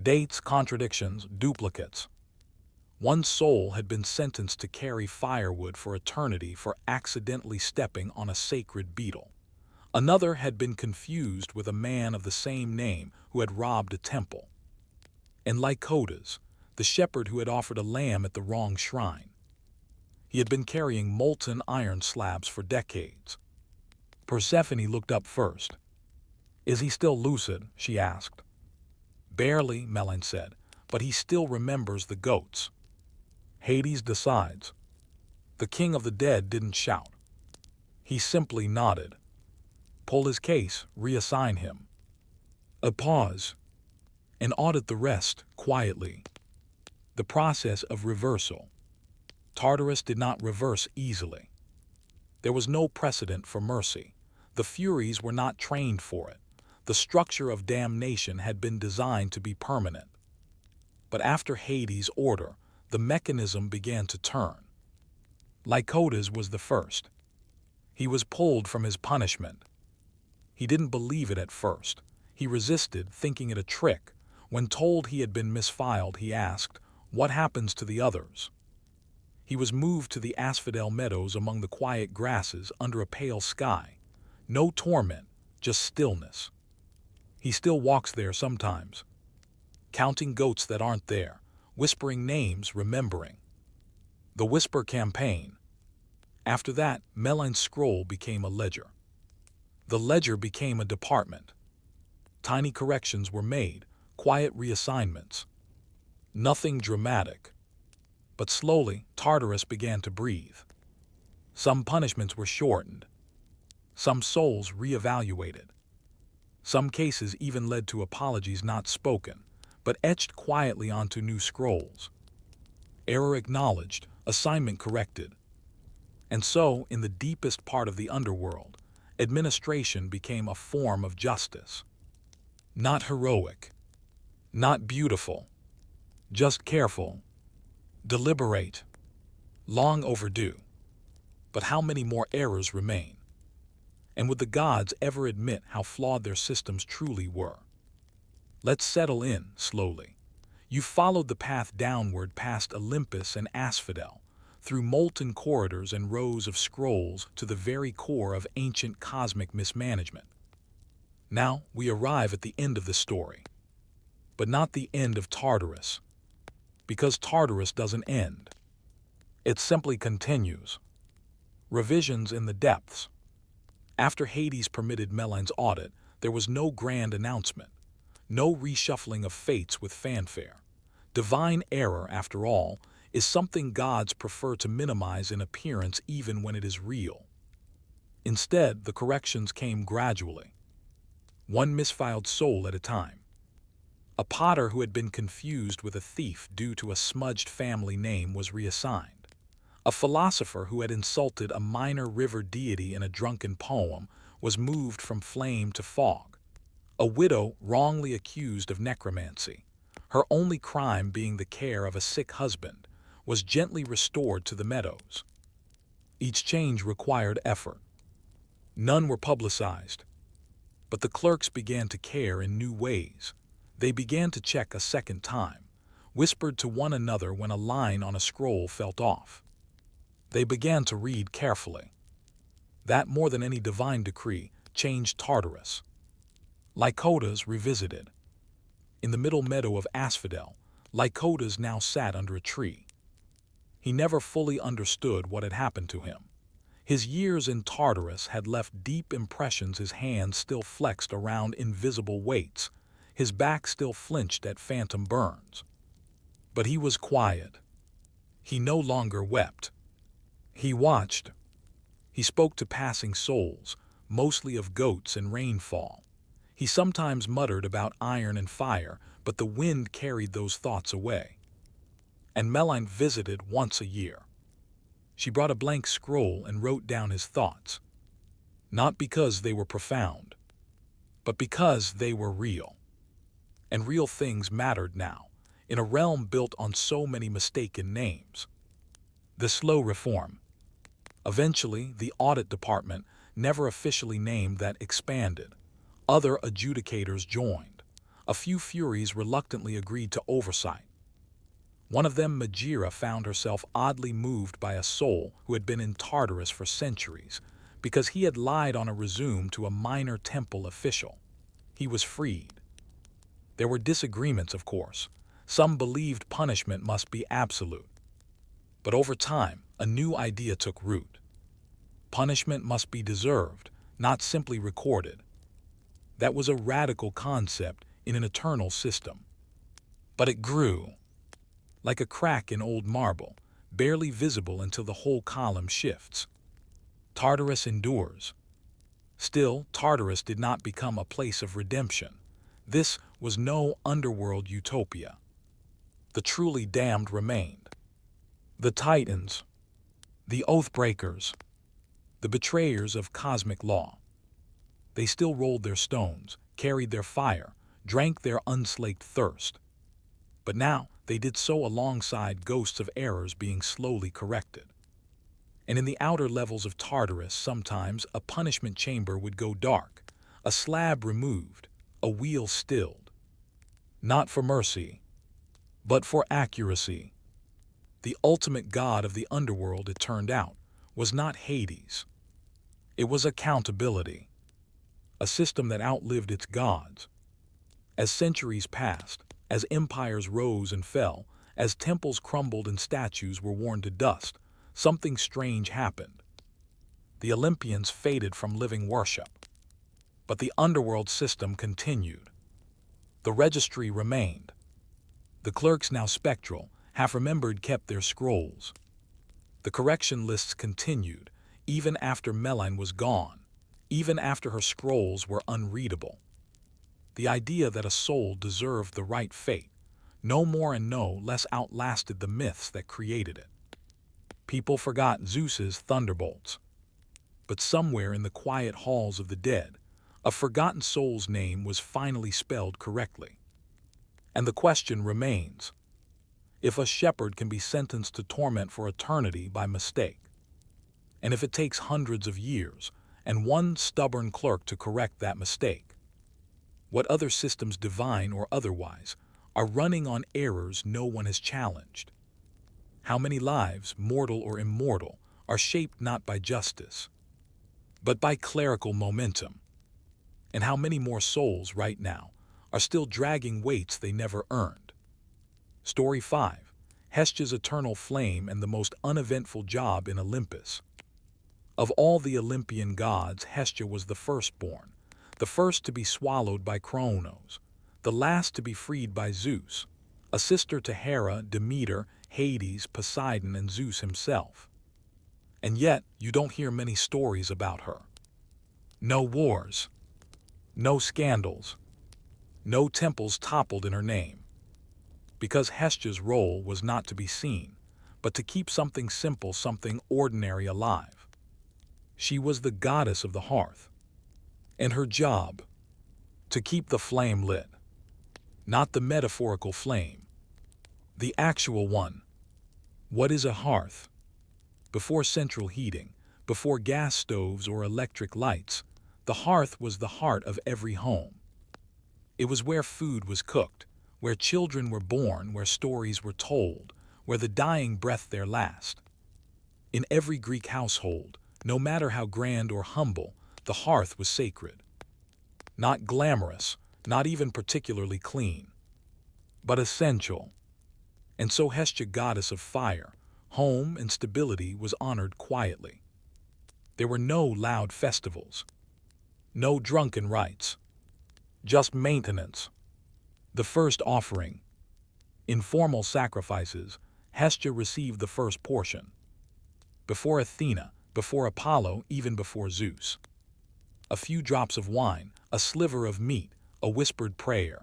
Dates, contradictions, duplicates. One soul had been sentenced to carry firewood for eternity for accidentally stepping on a sacred beetle. Another had been confused with a man of the same name who had robbed a temple. And Lycodas, the shepherd who had offered a lamb at the wrong shrine. He had been carrying molten iron slabs for decades. Persephone looked up first. Is he still lucid? She asked. Barely, Meline said, but he still remembers the goats. Hades decides. The king of the dead didn't shout. He simply nodded. Pull his case, reassign him. A pause. And audit the rest, quietly. The process of reversal. Tartarus did not reverse easily. There was no precedent for mercy. The Furies were not trained for it. The structure of damnation had been designed to be permanent. But after Hades' order, the mechanism began to turn. Lycodas was the first. He was pulled from his punishment. He didn't believe it at first. He resisted, thinking it a trick. When told he had been misfiled, he asked, "What happens to the others?" He was moved to the asphodel meadows among the quiet grasses under a pale sky. No torment, just stillness. He still walks there sometimes, counting goats that aren't there, whispering names, remembering. The Whisper Campaign. After that, Meline's scroll became a ledger. The ledger became a department. Tiny corrections were made, quiet reassignments. Nothing dramatic. But slowly, Tartarus began to breathe. Some punishments were shortened. Some souls reevaluated. Some cases even led to apologies not spoken, but etched quietly onto new scrolls. Error acknowledged, assignment corrected. And so, in the deepest part of the underworld, administration became a form of justice. Not heroic, not beautiful, just careful, deliberate, long overdue. But how many more errors remain? And would the gods ever admit how flawed their systems truly were? Let's settle in, slowly. You followed the path downward past Olympus and asphodel, through molten corridors and rows of scrolls to the very core of ancient cosmic mismanagement. Now we arrive at the end of the story. But not the end of Tartarus. Because Tartarus doesn't end. It simply continues. Revisions in the depths. After Hades permitted Meline's audit, there was no grand announcement. No reshuffling of fates with fanfare. Divine error, after all, is something gods prefer to minimize in appearance even when it is real. Instead, the corrections came gradually. One misfiled soul at a time. A potter who had been confused with a thief due to a smudged family name was reassigned. A philosopher who had insulted a minor river deity in a drunken poem was moved from flame to fog. A widow wrongly accused of necromancy, her only crime being the care of a sick husband, was gently restored to the meadows. Each change required effort. None were publicized, but the clerks began to care in new ways. They began to check a second time, whispered to one another when a line on a scroll felt off. They began to read carefully. That, more than any divine decree, changed Tartarus. Lycodas revisited. In the middle meadow of Asphodel, Lycodas now sat under a tree. He never fully understood what had happened to him. His years in Tartarus had left deep impressions. His hands still flexed around invisible weights. His back still flinched at phantom burns. But he was quiet. He no longer wept. He watched. He spoke to passing souls, mostly of goats and rainfall. He sometimes muttered about iron and fire, but the wind carried those thoughts away. And Meline visited once a year. She brought a blank scroll and wrote down his thoughts. Not because they were profound, but because they were real. And real things mattered now, in a realm built on so many mistaken names. The slow reform. Eventually, the audit department, never officially named, that expanded. Other adjudicators joined. A few Furies reluctantly agreed to oversight. One of them, Magira, found herself oddly moved by a soul who had been in Tartarus for centuries, because he had lied on a resume to a minor temple official. He was freed. There were disagreements, of course. Some believed punishment must be absolute. But over time, a new idea took root. Punishment must be deserved, not simply recorded. That was a radical concept in an eternal system. But it grew. Like a crack in old marble, barely visible until the whole column shifts. Tartarus endures. Still, Tartarus did not become a place of redemption. This was no underworld utopia. The truly damned remained. The Titans, the Oathbreakers, the betrayers of cosmic law. They still rolled their stones, carried their fire, drank their unslaked thirst. But now they did so alongside ghosts of errors being slowly corrected. And in the outer levels of Tartarus, sometimes a punishment chamber would go dark, a slab removed, a wheel stilled. Not for mercy, but for accuracy. The ultimate god of the underworld, it turned out, was not Hades. It was accountability, a system that outlived its gods. As centuries passed, as empires rose and fell, as temples crumbled and statues were worn to dust, something strange happened. The Olympians faded from living worship. But the underworld system continued. The registry remained. The clerks, now spectral, half-remembered, kept their scrolls. The correction lists continued, even after Meline was gone, even after her scrolls were unreadable. The idea that a soul deserved the right fate, no more and no less, outlasted the myths that created it. People forgot Zeus's thunderbolts. But somewhere in the quiet halls of the dead, a forgotten soul's name was finally spelled correctly. And the question remains: if a shepherd can be sentenced to torment for eternity by mistake, and if it takes hundreds of years and one stubborn clerk to correct that mistake, what other systems, divine or otherwise, are running on errors no one has challenged? How many lives, mortal or immortal, are shaped not by justice, but by clerical momentum? And how many more souls right now are still dragging weights they never earned? Story 5. Hestia's eternal flame and the most uneventful job in Olympus. Of all the Olympian gods, Hestia was the firstborn, the first to be swallowed by Kronos, the last to be freed by Zeus, a sister to Hera, Demeter, Hades, Poseidon, and Zeus himself. And yet, you don't hear many stories about her. No wars, no scandals, no temples toppled in her name. Because Hestia's role was not to be seen, but to keep something simple, something ordinary alive. She was the goddess of the hearth. And her job, to keep the flame lit. Not the metaphorical flame, the actual one. What is a hearth? Before central heating, Before gas stoves or electric lights, the hearth was the heart of every home. It was where food was cooked, where children were born, where stories were told, where the dying breathed their last. In every Greek household, no matter how grand or humble, the hearth was sacred. Not glamorous, not even particularly clean, but essential. And so Hestia, goddess of fire, home, and stability, was honored quietly. There were no loud festivals, no drunken rites, just maintenance. The first offering, informal sacrifices, Hestia received the first portion. Before Athena, before Apollo, even before Zeus. A few drops of wine, a sliver of meat, a whispered prayer.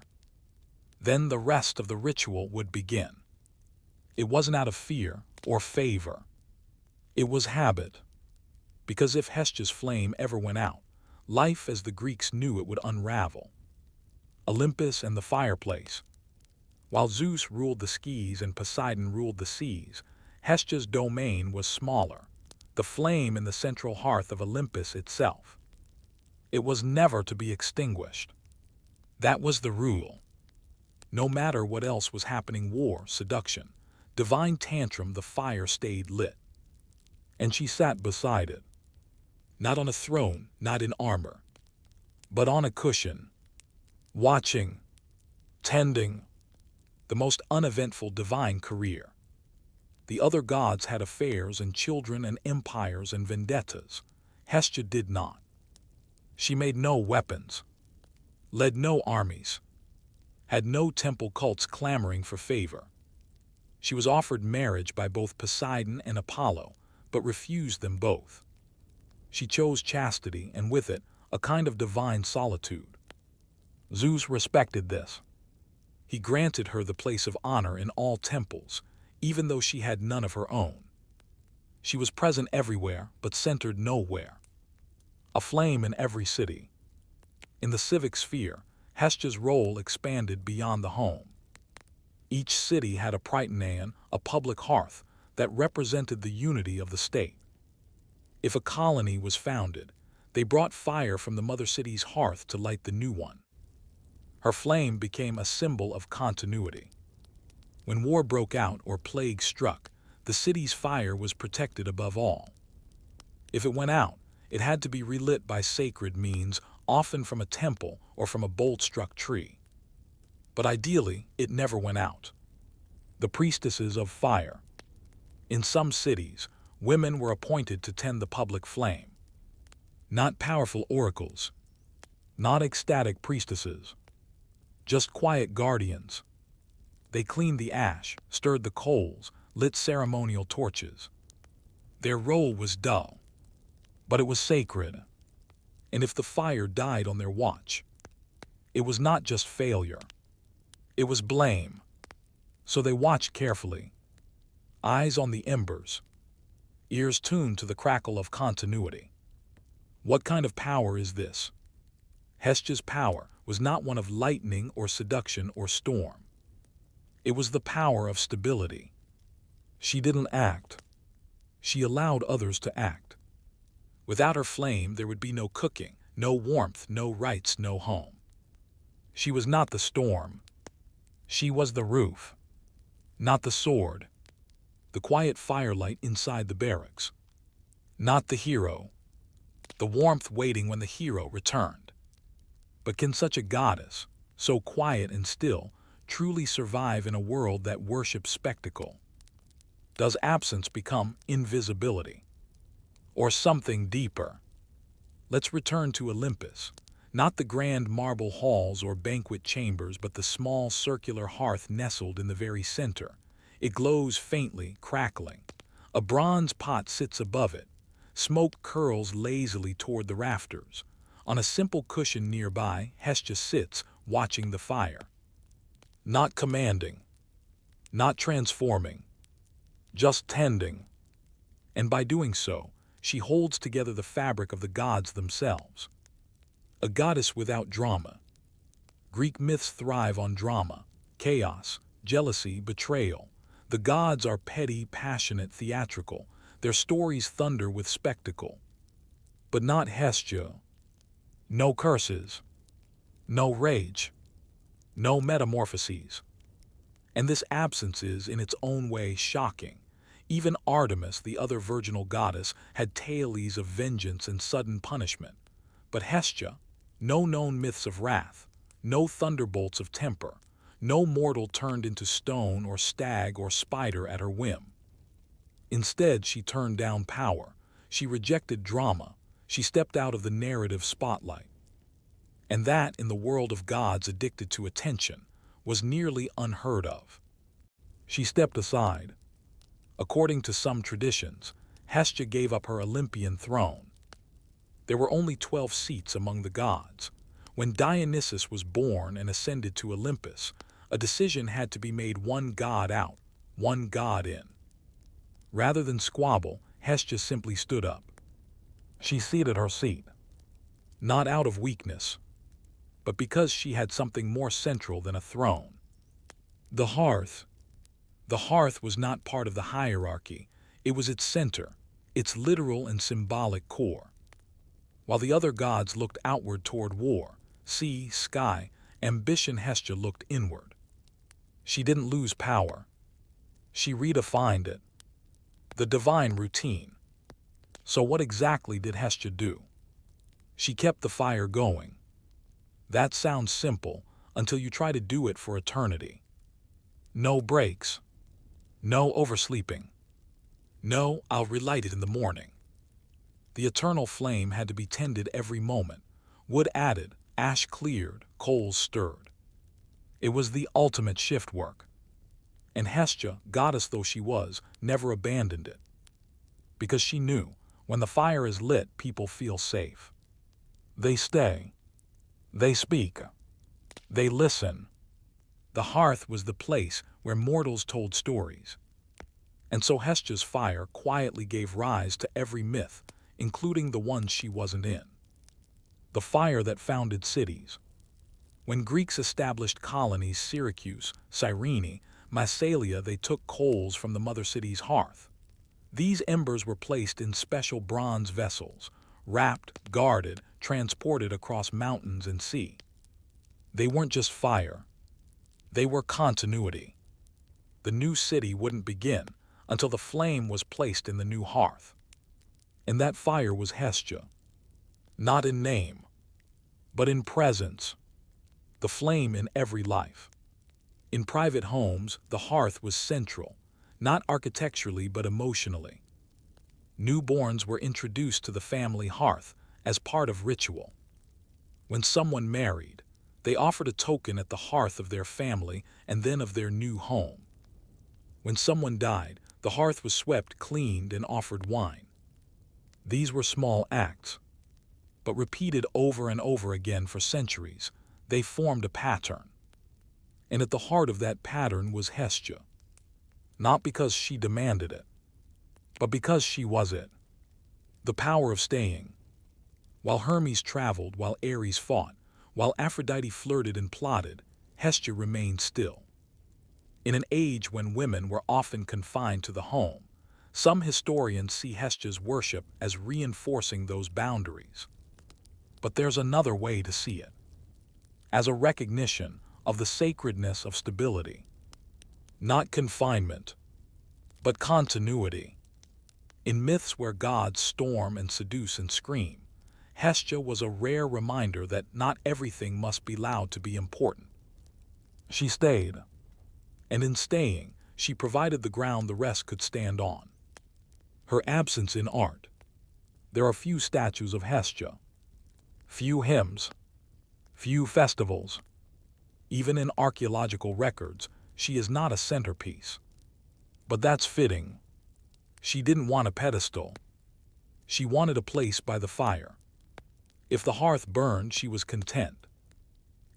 Then the rest of the ritual would begin. It wasn't out of fear or favor. It was habit. Because if Hestia's flame ever went out, life as the Greeks knew it would unravel. Olympus and the fireplace. While Zeus ruled the skies and Poseidon ruled the seas, Hestia's domain was smaller, the flame in the central hearth of Olympus itself. It was never to be extinguished. That was the rule. No matter what else was happening, war, seduction, divine tantrum, the fire stayed lit. And she sat beside it. Not on a throne, not in armor, but on a cushion, watching, tending, the most uneventful divine career. The other gods had affairs and children and empires and vendettas. Hestia did not. She made no weapons, led no armies, had no temple cults clamoring for favor. She was offered marriage by both Poseidon and Apollo, but refused them both. She chose chastity, and with it, a kind of divine solitude. Zeus respected this. He granted her the place of honor in all temples, even though she had none of her own. She was present everywhere, but centered nowhere. A flame in every city. In the civic sphere, Hestia's role expanded beyond the home. Each city had a prytaneon, a public hearth, that represented the unity of the state. If a colony was founded, they brought fire from the mother city's hearth to light the new one. Her flame became a symbol of continuity. When war broke out or plague struck, the city's fire was protected above all. If it went out, it had to be relit by sacred means, often from a temple or from a bolt-struck tree. But ideally, it never went out. The priestesses of fire. In some cities, women were appointed to tend the public flame. Not powerful oracles, not ecstatic priestesses, just quiet guardians. They cleaned the ash, stirred the coals, lit ceremonial torches. Their role was dull, but it was sacred. And if the fire died on their watch, it was not just failure, it was blame. So they watched carefully, eyes on the embers, ears tuned to the crackle of continuity. What kind of power is this? Hestia's power was not one of lightning or seduction or storm. It was the power of stability. She didn't act. She allowed others to act. Without her flame, there would be no cooking, no warmth, no rites, no home. She was not the storm. She was the roof, not the sword. The quiet firelight inside the barracks, not the hero. The warmth waiting when the hero returned. But can such a goddess, so quiet and still, truly survive in a world that worships spectacle? Does absence become invisibility? Or something deeper? Let's return to Olympus. Not the grand marble halls or banquet chambers, but the small circular hearth nestled in the very center. It glows faintly, crackling. A bronze pot sits above it. Smoke curls lazily toward the rafters. On a simple cushion nearby, Hestia sits, watching the fire. Not commanding, not transforming, just tending. And by doing so, she holds together the fabric of the gods themselves. A goddess without drama. Greek myths thrive on drama, chaos, jealousy, betrayal. The gods are petty, passionate, theatrical. Their stories thunder with spectacle. But not Hestia. No curses. No rage. No metamorphoses. And this absence is, in its own way, shocking. Even Artemis, the other virginal goddess, had tales of vengeance and sudden punishment. But Hestia, no known myths of wrath, no thunderbolts of temper, no mortal turned into stone or stag or spider at her whim. Instead, she turned down power. She rejected drama. She stepped out of the narrative spotlight. And that, in the world of gods addicted to attention, was nearly unheard of. She stepped aside. According to some traditions, Hestia gave up her Olympian throne. There were only 12 seats among the gods. When Dionysus was born and ascended to Olympus, a decision had to be made: one god out, one god in. Rather than squabble, Hestia simply stood up. She ceded her seat. Not out of weakness, but because she had something more central than a throne. The hearth. The hearth was not part of the hierarchy. It was its center, its literal and symbolic core. While the other gods looked outward toward war, sea, sky, ambition, Hestia looked inward. She didn't lose power. She redefined it. The divine routine. So what exactly did Hestia do? She kept the fire going. That sounds simple until you try to do it for eternity. No breaks. No oversleeping. No, I'll relight it in the morning. The eternal flame had to be tended every moment. Wood added, ash cleared, coals stirred. It was the ultimate shift work. And Hestia, goddess though she was, never abandoned it. Because she knew, when the fire is lit, people feel safe. They stay. They speak. They listen. The hearth was the place where mortals told stories. And so Hestia's fire quietly gave rise to every myth, including the ones she wasn't in. The fire that founded cities. When Greeks established colonies, Syracuse, Cyrene, Massalia, they took coals from the mother city's hearth. These embers were placed in special bronze vessels, wrapped, guarded, transported across mountains and sea. They weren't just fire. They were continuity. The new city wouldn't begin until the flame was placed in the new hearth. And that fire was Hestia. Not in name, but in presence. The flame in every life. In private homes, the hearth was central, not architecturally but emotionally. Newborns were introduced to the family hearth as part of ritual. When someone married, they offered a token at the hearth of their family and then of their new home. When someone died, the hearth was swept, cleaned, and offered wine. These were small acts, but repeated over and over again for centuries, they formed a pattern. And at the heart of that pattern was Hestia. Not because she demanded it, but because she was it. The power of staying. While Hermes traveled, while Ares fought, while Aphrodite flirted and plotted, Hestia remained still. In an age when women were often confined to the home, some historians see Hestia's worship as reinforcing those boundaries. But there's another way to see it. As a recognition of the sacredness of stability. Not confinement, but continuity. In myths where gods storm and seduce and scream, Hestia was a rare reminder that not everything must be loud to be important. She stayed, and in staying, she provided the ground the rest could stand on. Her absence in art. There are few statues of Hestia, few hymns, few festivals. Even in archaeological records, she is not a centerpiece. But that's fitting. She didn't want a pedestal. She wanted a place by the fire. If the hearth burned, she was content.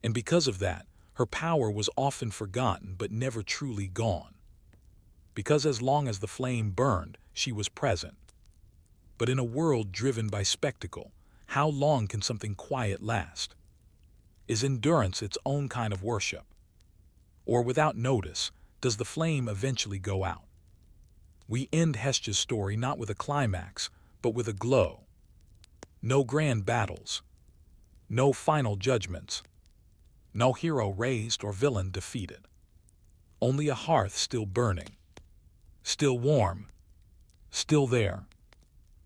And because of that, her power was often forgotten but never truly gone. Because as long as the flame burned, she was present. But in a world driven by spectacle, how long can something quiet last? Is endurance its own kind of worship? Or without notice, does the flame eventually go out? We end Hestia's story not with a climax, but with a glow. No grand battles. No final judgments. No hero raised or villain defeated. Only a hearth still burning. Still warm. Still there.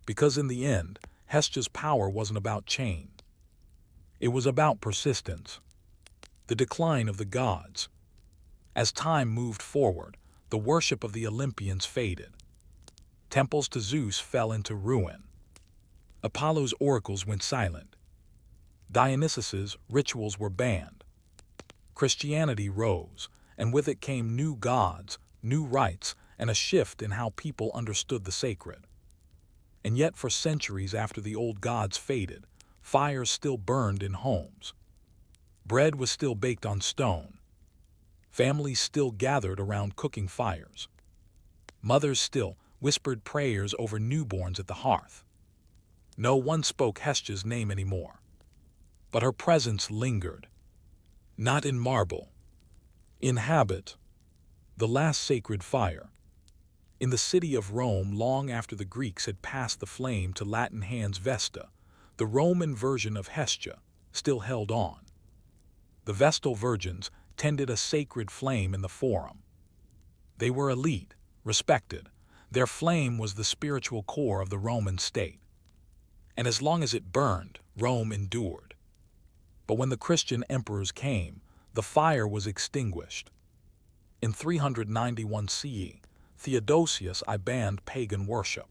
Because in the end, Hestia's power wasn't about change. It was about persistence. The decline of the gods. As time moved forward, the worship of the Olympians faded. Temples to Zeus fell into ruin. Apollo's oracles went silent. Dionysus's rituals were banned. Christianity rose, and with it came new gods, new rites, and a shift in how people understood the sacred. And yet for centuries after the old gods faded, fires still burned in homes. Bread was still baked on stone. Families still gathered around cooking fires. Mothers still whispered prayers over newborns at the hearth. No one spoke Hestia's name anymore. But her presence lingered. Not in marble. In habit. The last sacred fire. In the city of Rome, long after the Greeks had passed the flame to Latin hands Vesta, the Roman version of Hestia still held on. The Vestal virgins tended a sacred flame in the forum. They were elite, respected. Their flame was the spiritual core of the Roman state. And as long as it burned, Rome endured. But when the Christian emperors came, the fire was extinguished. In 391 CE, Theodosius banned pagan worship.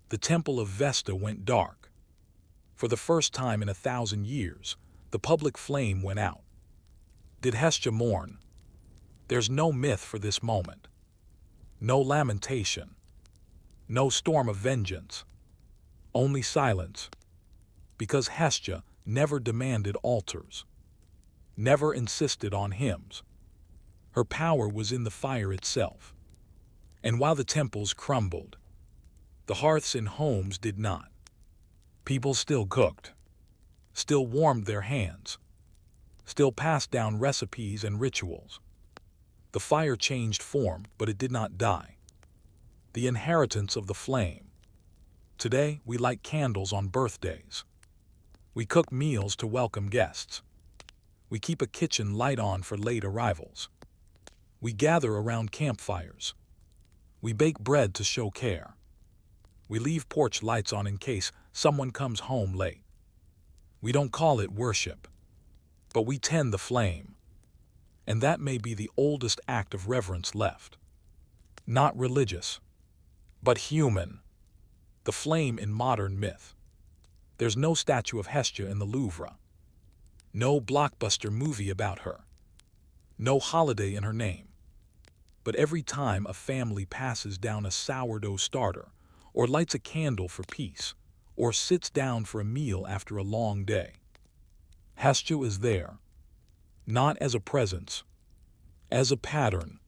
The temple of Vesta went dark. For the first time in 1,000 years, the public flame went out. Did Hestia mourn? There's no myth for this moment. No lamentation. No storm of vengeance. Only silence. Because Hestia never demanded altars. Never insisted on hymns. Her power was in the fire itself. And while the temples crumbled, the hearths in homes did not. People still cooked. Still warmed their hands. Still passed down recipes and rituals. The fire changed form, but it did not die. The inheritance of the flame. Today, we light candles on birthdays. We cook meals to welcome guests. We keep a kitchen light on for late arrivals. We gather around campfires. We bake bread to show care. We leave porch lights on in case someone comes home late. We don't call it worship, but we tend the flame. And that may be the oldest act of reverence left. Not religious, but human. The flame in modern myth. There's no statue of Hestia in the Louvre. No blockbuster movie about her. No holiday in her name. But every time a family passes down a sourdough starter, or lights a candle for peace, or sits down for a meal after a long day, Hestia is there. Not as a presence, as a pattern.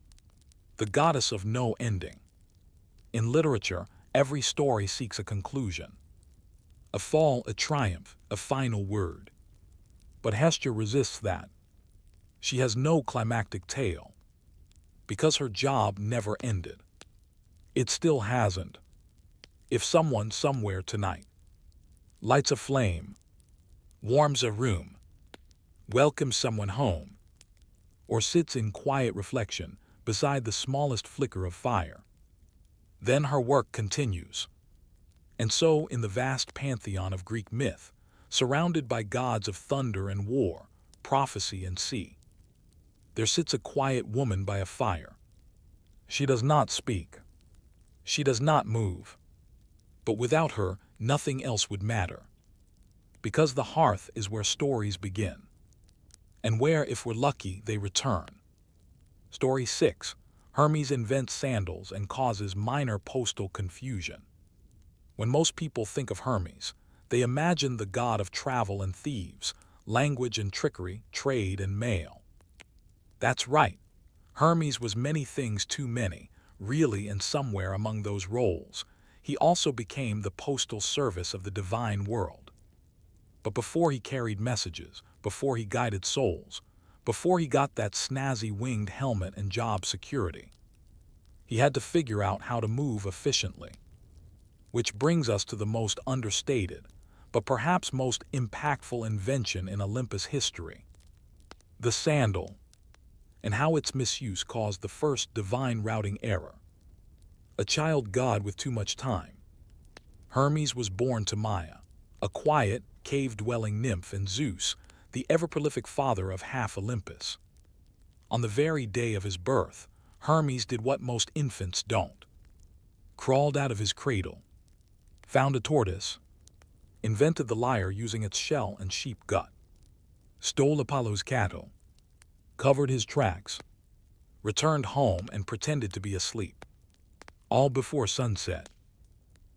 The goddess of no ending. In literature, every story seeks a conclusion. A fall, a triumph, a final word. But Hestia resists that. She has no climactic tale. Because her job never ended. It still hasn't. If someone somewhere tonight lights a flame, warms a room, welcomes someone home, or sits in quiet reflection beside the smallest flicker of fire, then her work continues. And so, in the vast pantheon of Greek myth, surrounded by gods of thunder and war, prophecy and sea, there sits a quiet woman by a fire. She does not speak. She does not move. But without her, nothing else would matter. Because the hearth is where stories begin. And where, if we're lucky, they return. Story 6. Hermes invents sandals and causes minor postal confusion. When most people think of Hermes, they imagine the god of travel and thieves, language and trickery, trade and mail. That's right. Hermes was many things too many, really, and somewhere among those roles, he also became the postal service of the divine world. But before he carried messages, before he guided souls, before he got that snazzy winged helmet and job security, He had to figure out how to move efficiently. Which brings us to the most understated, but perhaps most impactful invention in Olympus history: the sandal, and how its misuse caused the first divine routing error. A child god with too much time, Hermes was born to Maia, a quiet, cave-dwelling nymph, and Zeus, the ever-prolific father of half Olympus. On the very day of his birth, Hermes did what most infants don't: crawled out of his cradle, found a tortoise, invented the lyre using its shell and sheep gut, stole Apollo's cattle, covered his tracks, returned home and pretended to be asleep, all before sunset.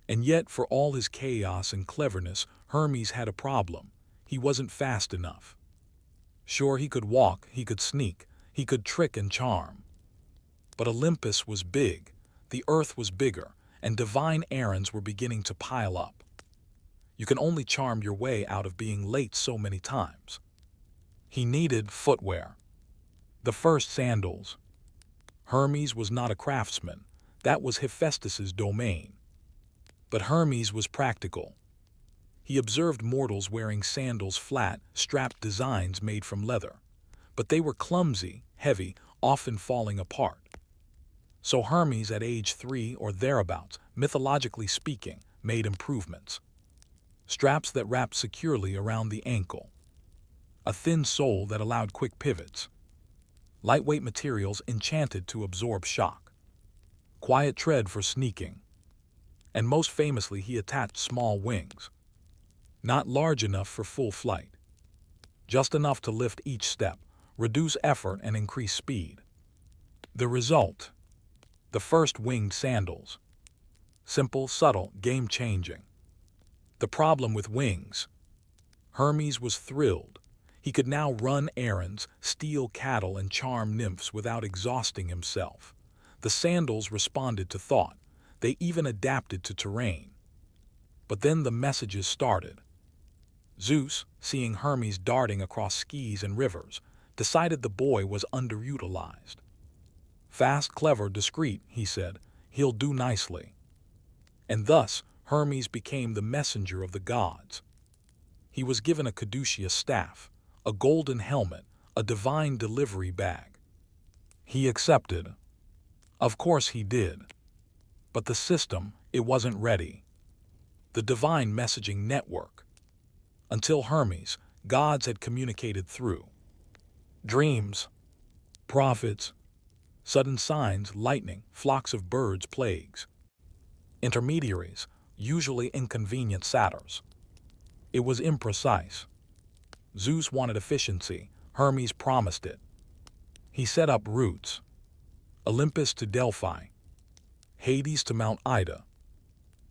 And yet, for all his chaos and cleverness, Hermes had a problem. He wasn't fast enough. Sure, he could walk, he could sneak, he could trick and charm. But Olympus was big, the earth was bigger, and divine errands were beginning to pile up. You can only charm your way out of being late so many times. He needed footwear. The first sandals. Hermes was not a craftsman. That was Hephaestus's domain. But Hermes was practical. He observed mortals wearing sandals, flat, strapped designs made from leather. But they were clumsy, heavy, often falling apart. So Hermes, at age 3 or thereabouts, mythologically speaking, made improvements. Straps that wrapped securely around the ankle. A thin sole that allowed quick pivots. Lightweight materials enchanted to absorb shock. Quiet tread for sneaking. And most famously, he attached small wings. Not large enough for full flight. Just enough to lift each step, reduce effort, and increase speed. The result: the first winged sandals. Simple, subtle, game-changing. The problem with wings: Hermes was thrilled. He could now run errands, steal cattle, and charm nymphs without exhausting himself. The sandals responded to thought. They even adapted to terrain. But then the messages started. Zeus, seeing Hermes darting across seas and rivers, decided the boy was underutilized. Fast, clever, discreet, he said, he'll do nicely. And thus, Hermes became the messenger of the gods. He was given a caduceus staff, a golden helmet, a divine delivery bag. He accepted. Of course he did. But the system, it wasn't ready. The divine messaging network. Until Hermes, gods had communicated through dreams, prophets, sudden signs, lightning, flocks of birds, plagues. Intermediaries, usually inconvenient satyrs. It was imprecise. Zeus wanted efficiency. Hermes promised it. He set up routes. Olympus to Delphi, Hades to Mount Ida,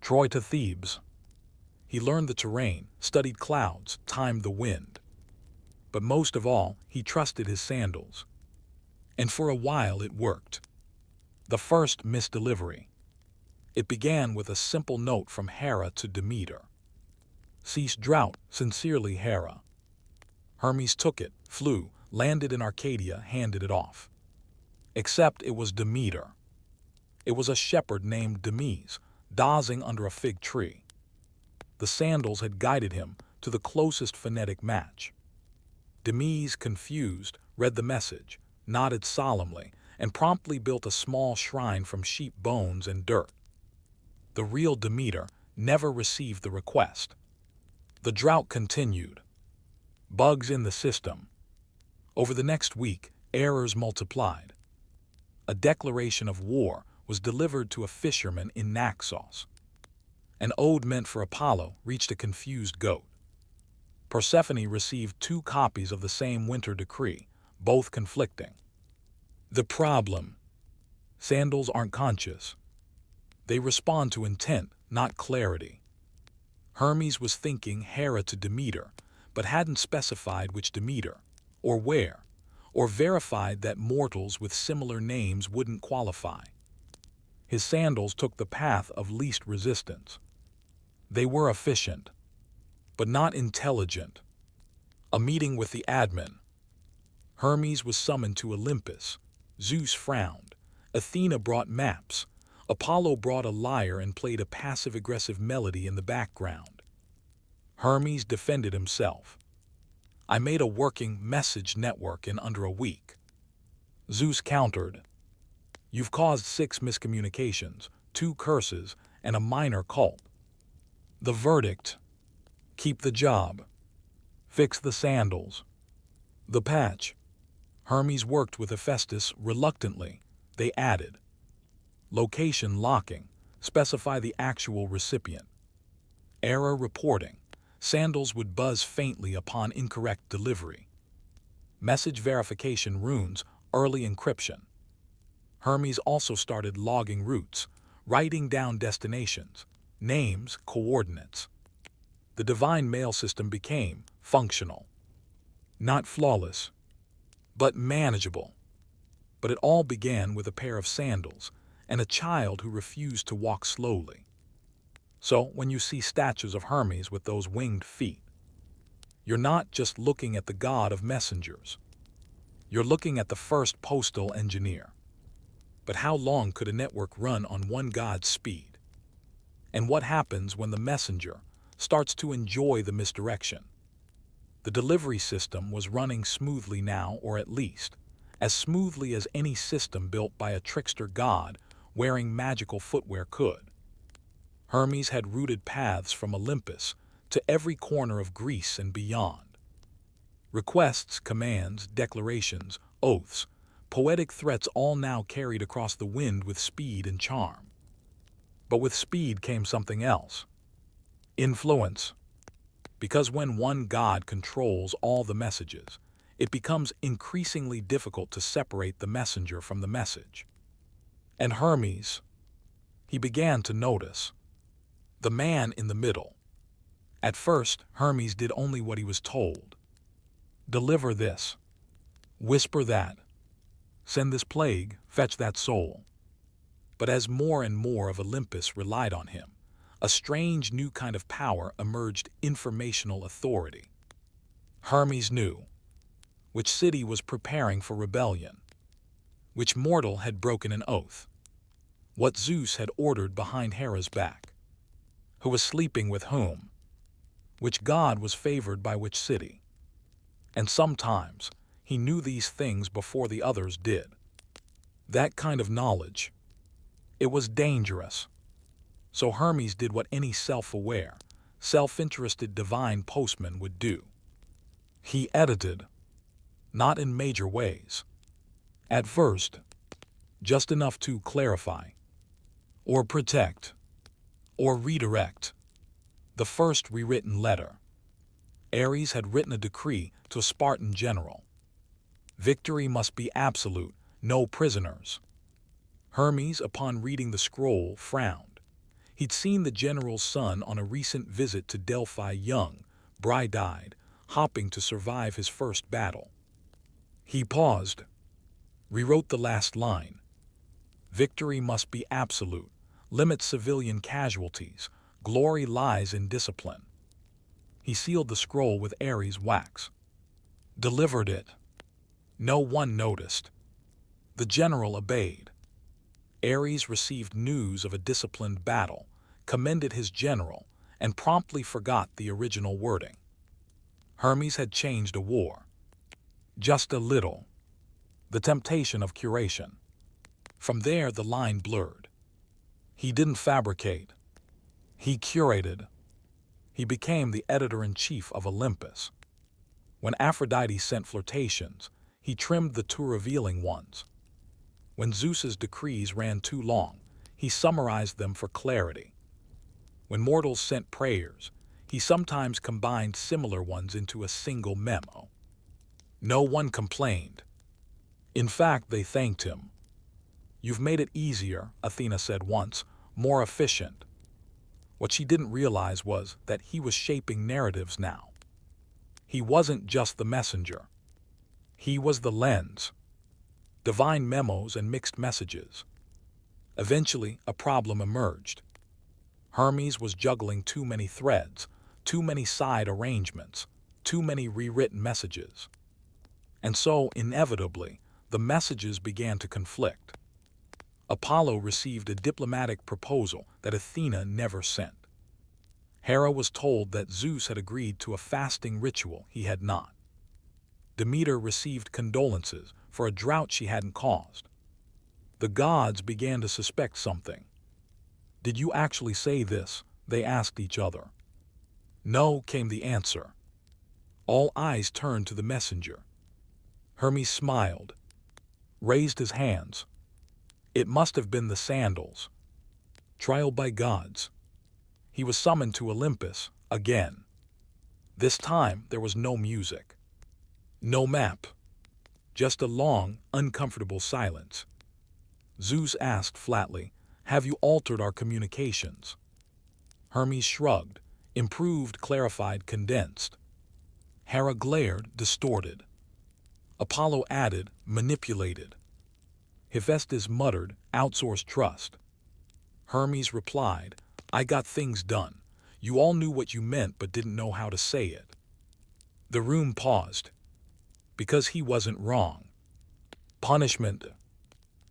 Troy to Thebes. He learned the terrain, studied clouds, timed the wind. But most of all, he trusted his sandals. And for a while it worked. The first misdelivery. It began with a simple note from Hera to Demeter. Cease drought, sincerely Hera. Hermes took it, flew, landed in Arcadia, handed it off. Except it was Demeter. It was a shepherd named Demes, dozing under a fig tree. The sandals had guided him to the closest phonetic match. Demes, confused, read the message, nodded solemnly, and promptly built a small shrine from sheep bones and dirt. The real Demeter never received the request. The drought continued. Bugs in the system. Over the next week, errors multiplied. A declaration of war was delivered to a fisherman in Naxos. An ode meant for Apollo reached a confused goat. Persephone received 2 copies of the same winter decree, both conflicting. The problem: sandals aren't conscious. They respond to intent, not clarity. Hermes was thinking Hera to Demeter, but hadn't specified which Demeter, or where, or verified that mortals with similar names wouldn't qualify. His sandals took the path of least resistance. They were efficient, but not intelligent. A meeting with the admin. Hermes was summoned to Olympus. Zeus frowned, Athena brought maps. Apollo brought a lyre and played a passive-aggressive melody in the background. Hermes defended himself. I made a working message network in under a week. Zeus countered. You've caused 6 miscommunications, 2 curses, and a minor cult. The verdict: keep the job. Fix the sandals. The patch. Hermes worked with Hephaestus reluctantly. They added. Location locking. Specify the actual recipient. Error reporting. Sandals would buzz faintly upon incorrect delivery. Message verification runes. Early encryption. Hermes also started logging routes, writing down destinations, names, coordinates. The divine mail system became functional. Not flawless, but manageable. But it all began with a pair of sandals and a child who refused to walk slowly. So when you see statues of Hermes with those winged feet, you're not just looking at the god of messengers. You're looking at the first postal engineer. But how long could a network run on one god's speed? And what happens when the messenger starts to enjoy the misdirection? The delivery system was running smoothly now, or at least as smoothly as any system built by a trickster god wearing magical footwear could. Hermes had routed paths from Olympus to every corner of Greece and beyond. Requests, commands, declarations, oaths, poetic threats all now carried across the wind with speed and charm. But with speed came something else. Influence. Because when one god controls all the messages, it becomes increasingly difficult to separate the messenger from the message. And Hermes, he began to notice. The man in the middle. At first, Hermes did only what he was told. Deliver this. Whisper that. Send this plague, fetch that soul. But as more and more of Olympus relied on him, a strange new kind of power emerged: informational authority. Hermes knew which city was preparing for rebellion, which mortal had broken an oath, what Zeus had ordered behind Hera's back, who was sleeping with whom, which god was favored by which city. And sometimes he knew these things before the others did. That kind of knowledge, it was dangerous. So Hermes did what any self-aware, self-interested divine postman would do. He edited, not in major ways. At first, just enough to clarify, or protect, or redirect. The first rewritten letter. Ares had written a decree to a Spartan general. Victory must be absolute, no prisoners. Hermes, upon reading the scroll, frowned. He'd seen the general's son on a recent visit to Delphi, young, bright-eyed, hopping to survive his first battle. He paused, rewrote the last line. Victory must be absolute, limit civilian casualties, glory lies in discipline. He sealed the scroll with Ares wax. Delivered it. No one noticed. The general obeyed. Ares received news of a disciplined battle, commended his general, and promptly forgot the original wording. Hermes had changed a war. Just a little. The temptation of curation. From there the line blurred. He didn't fabricate. He curated. He became the editor-in-chief of Olympus. When Aphrodite sent flirtations, he trimmed the too revealing ones. When Zeus's decrees ran too long, he summarized them for clarity. When mortals sent prayers, he sometimes combined similar ones into a single memo. No one complained. In fact, they thanked him. You've made it easier, Athena said once, more efficient. What she didn't realize was that he was shaping narratives now. He wasn't just the messenger. He was the lens. Divine memos and mixed messages. Eventually, a problem emerged. Hermes was juggling too many threads, too many side arrangements, too many rewritten messages. And so, inevitably, the messages began to conflict. Apollo received a diplomatic proposal that Athena never sent. Hera was told that Zeus had agreed to a fasting ritual he had not. Demeter received condolences for a drought she hadn't caused. The gods began to suspect something. "Did you actually say this?" they asked each other. "No," came the answer. All eyes turned to the messenger. Hermes smiled, raised his hands. It must have been the sandals. Trial by gods. He was summoned to Olympus again. This time there was no music, no map, just a long, uncomfortable silence. Zeus asked flatly, "Have you altered our communications?" Hermes shrugged, improved, clarified, condensed. Hera glared, distorted. Apollo added, manipulated. Hephaestus muttered, outsourced trust. Hermes replied, "I got things done. You all knew what you meant but didn't know how to say it." The room paused. Because he wasn't wrong. Punishment.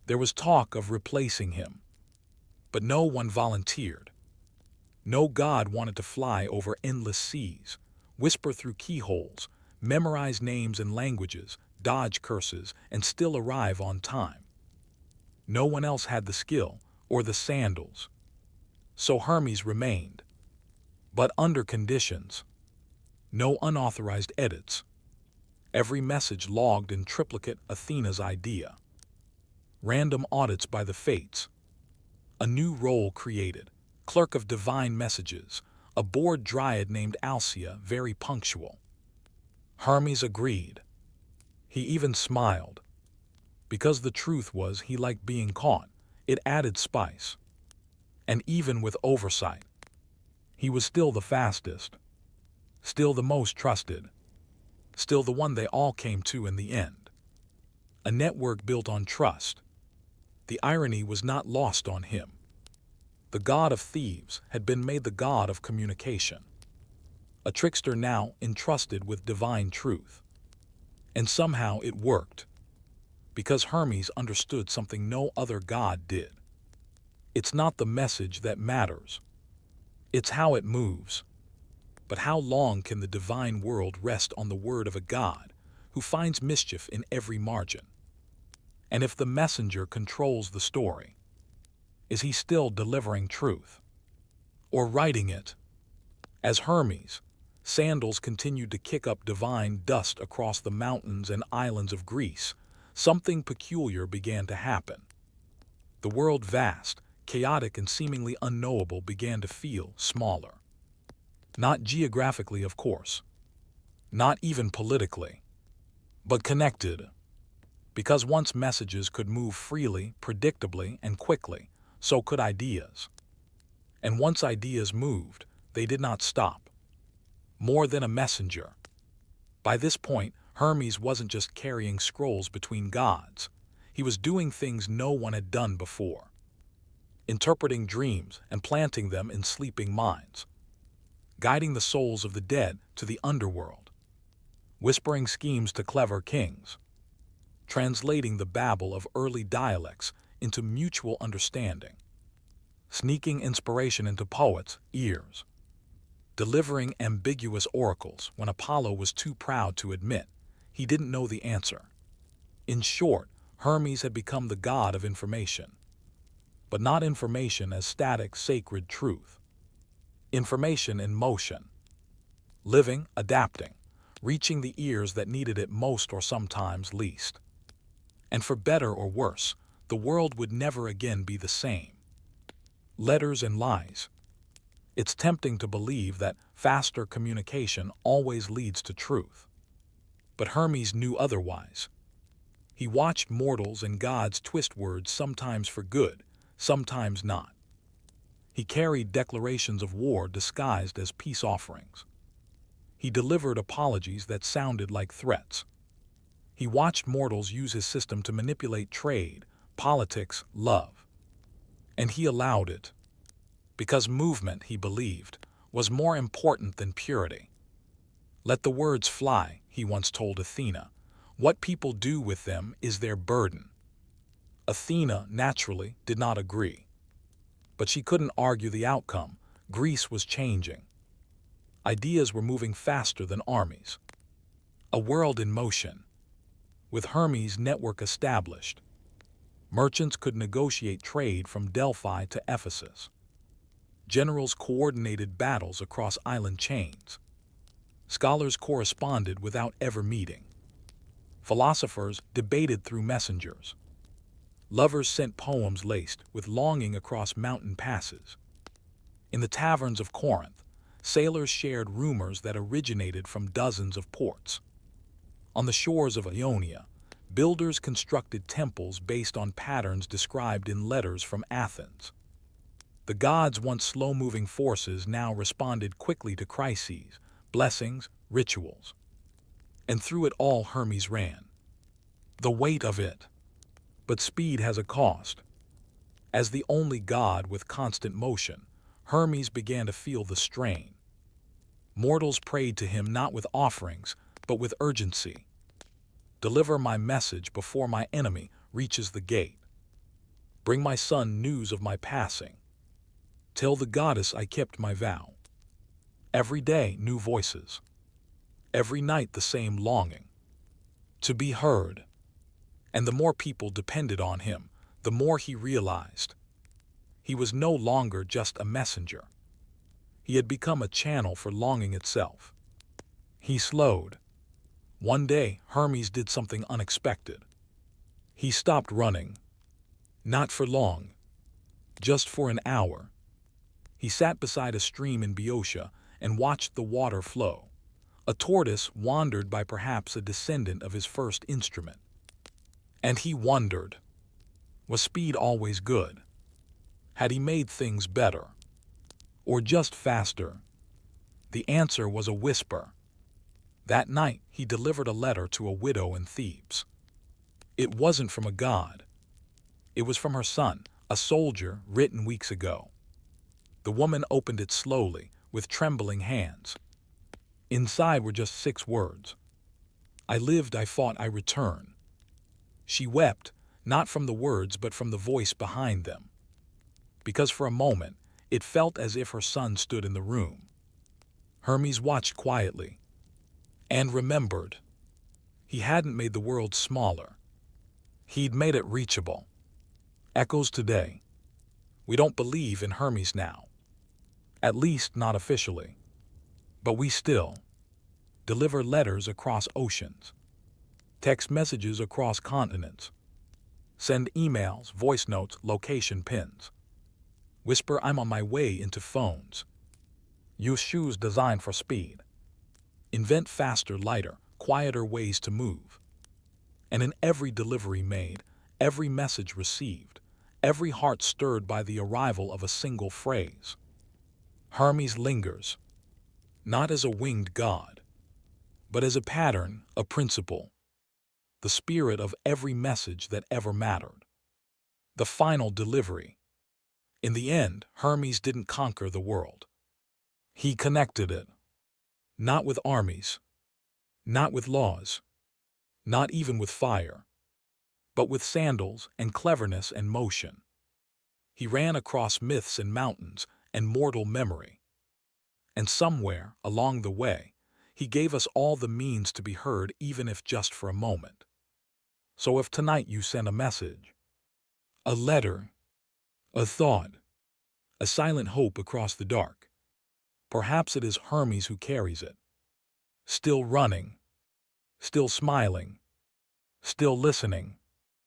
There was talk of replacing him. But no one volunteered. No god wanted to fly over endless seas, whisper through keyholes, memorize names and languages, dodge curses, and still arrive on time. No one else had the skill or the sandals. So Hermes remained. But under conditions. No unauthorized edits. Every message logged in triplicate, Athena's idea. Random audits by the fates. A new role created, clerk of divine messages, a bored dryad named Alcea, very punctual. Hermes agreed. He even smiled. Because the truth was he liked being caught, it added spice. And even with oversight, he was still the fastest, still the most trusted, still the one they all came to in the end. A network built on trust. The irony was not lost on him. The god of thieves had been made the god of communication. A trickster now entrusted with divine truth. And somehow it worked. Because Hermes understood something no other god did. It's not the message that matters. It's how it moves. But how long can the divine world rest on the word of a god who finds mischief in every margin? And if the messenger controls the story, is he still delivering truth? Or writing it? As Hermes, sandals continued to kick up divine dust across the mountains and islands of Greece, something peculiar began to happen. The world, vast, chaotic, and seemingly unknowable, began to feel smaller. Not geographically, of course. Not even politically. But connected. Because once messages could move freely, predictably, and quickly, so could ideas. And once ideas moved, they did not stop. More than a messenger. By this point, Hermes wasn't just carrying scrolls between gods. He was doing things no one had done before. Interpreting dreams and planting them in sleeping minds. Guiding the souls of the dead to the underworld. Whispering schemes to clever kings. Translating the babble of early dialects into mutual understanding. Sneaking inspiration into poets' ears. Delivering ambiguous oracles when Apollo was too proud to admit he didn't know the answer. In short, Hermes had become the god of information. But not information as static, sacred truth. Information in motion. Living, adapting, reaching the ears that needed it most or sometimes least. And for better or worse, the world would never again be the same. Letters and lies. It's tempting to believe that faster communication always leads to truth. But Hermes knew otherwise. He watched mortals and gods twist words, sometimes for good, sometimes not. He carried declarations of war disguised as peace offerings. He delivered apologies that sounded like threats. He watched mortals use his system to manipulate trade, politics, love. And he allowed it. Because movement, he believed, was more important than purity. Let the words fly, he once told Athena. What people do with them is their burden. Athena, naturally, did not agree. But she couldn't argue the outcome. Greece was changing. Ideas were moving faster than armies. A world in motion. With Hermes' network established, merchants could negotiate trade from Delphi to Ephesus. Generals coordinated battles across island chains. Scholars corresponded without ever meeting. Philosophers debated through messengers. Lovers sent poems laced with longing across mountain passes. In the taverns of Corinth, sailors shared rumors that originated from dozens of ports. On the shores of Ionia, builders constructed temples based on patterns described in letters from Athens. The gods, once slow-moving forces, now responded quickly to crises, blessings, rituals. And through it all Hermes ran. The weight of it. But speed has a cost. As the only god with constant motion, Hermes began to feel the strain. Mortals prayed to him not with offerings, but with urgency. Deliver my message before my enemy reaches the gate. Bring my son news of my passing. Tell the goddess I kept my vow. Every day new voices. Every night the same longing. To be heard. And the more people depended on him, the more he realized. He was no longer just a messenger. He had become a channel for longing itself. He slowed. One day, Hermes did something unexpected. He stopped running. Not for long. Just for an hour. He sat beside a stream in Boeotia and watched the water flow. A tortoise wandered by, perhaps a descendant of his first instrument. And he wondered, was speed always good? Had he made things better? Or just faster? The answer was a whisper. That night, he delivered a letter to a widow in Thebes. It wasn't from a god. It was from her son, a soldier, written weeks ago. The woman opened it slowly, with trembling hands. Inside were just 6 words. I lived, I fought, I return. She wept, not from the words but from the voice behind them. Because for a moment, it felt as if her son stood in the room. Hermes watched quietly. And remembered. He hadn't made the world smaller. He'd made it reachable. Echoes today. We don't believe in Hermes now. At least not officially. But we still deliver letters across oceans, text messages across continents, send emails, voice notes, location pins, whisper I'm on my way into phones, use shoes designed for speed, invent faster, lighter, quieter ways to move. And in every delivery made, every message received, every heart stirred by the arrival of a single phrase, Hermes lingers, not as a winged god, but as a pattern, a principle, the spirit of every message that ever mattered. The final delivery. In the end, Hermes didn't conquer the world. He connected it. Not with armies, not with laws, not even with fire, but with sandals and cleverness and motion. He ran across myths and mountains and mortal memory. And somewhere, along the way, he gave us all the means to be heard, even if just for a moment. So if tonight you send a message, a letter, a thought, a silent hope across the dark, perhaps it is Hermes who carries it. Still running, still smiling, still listening.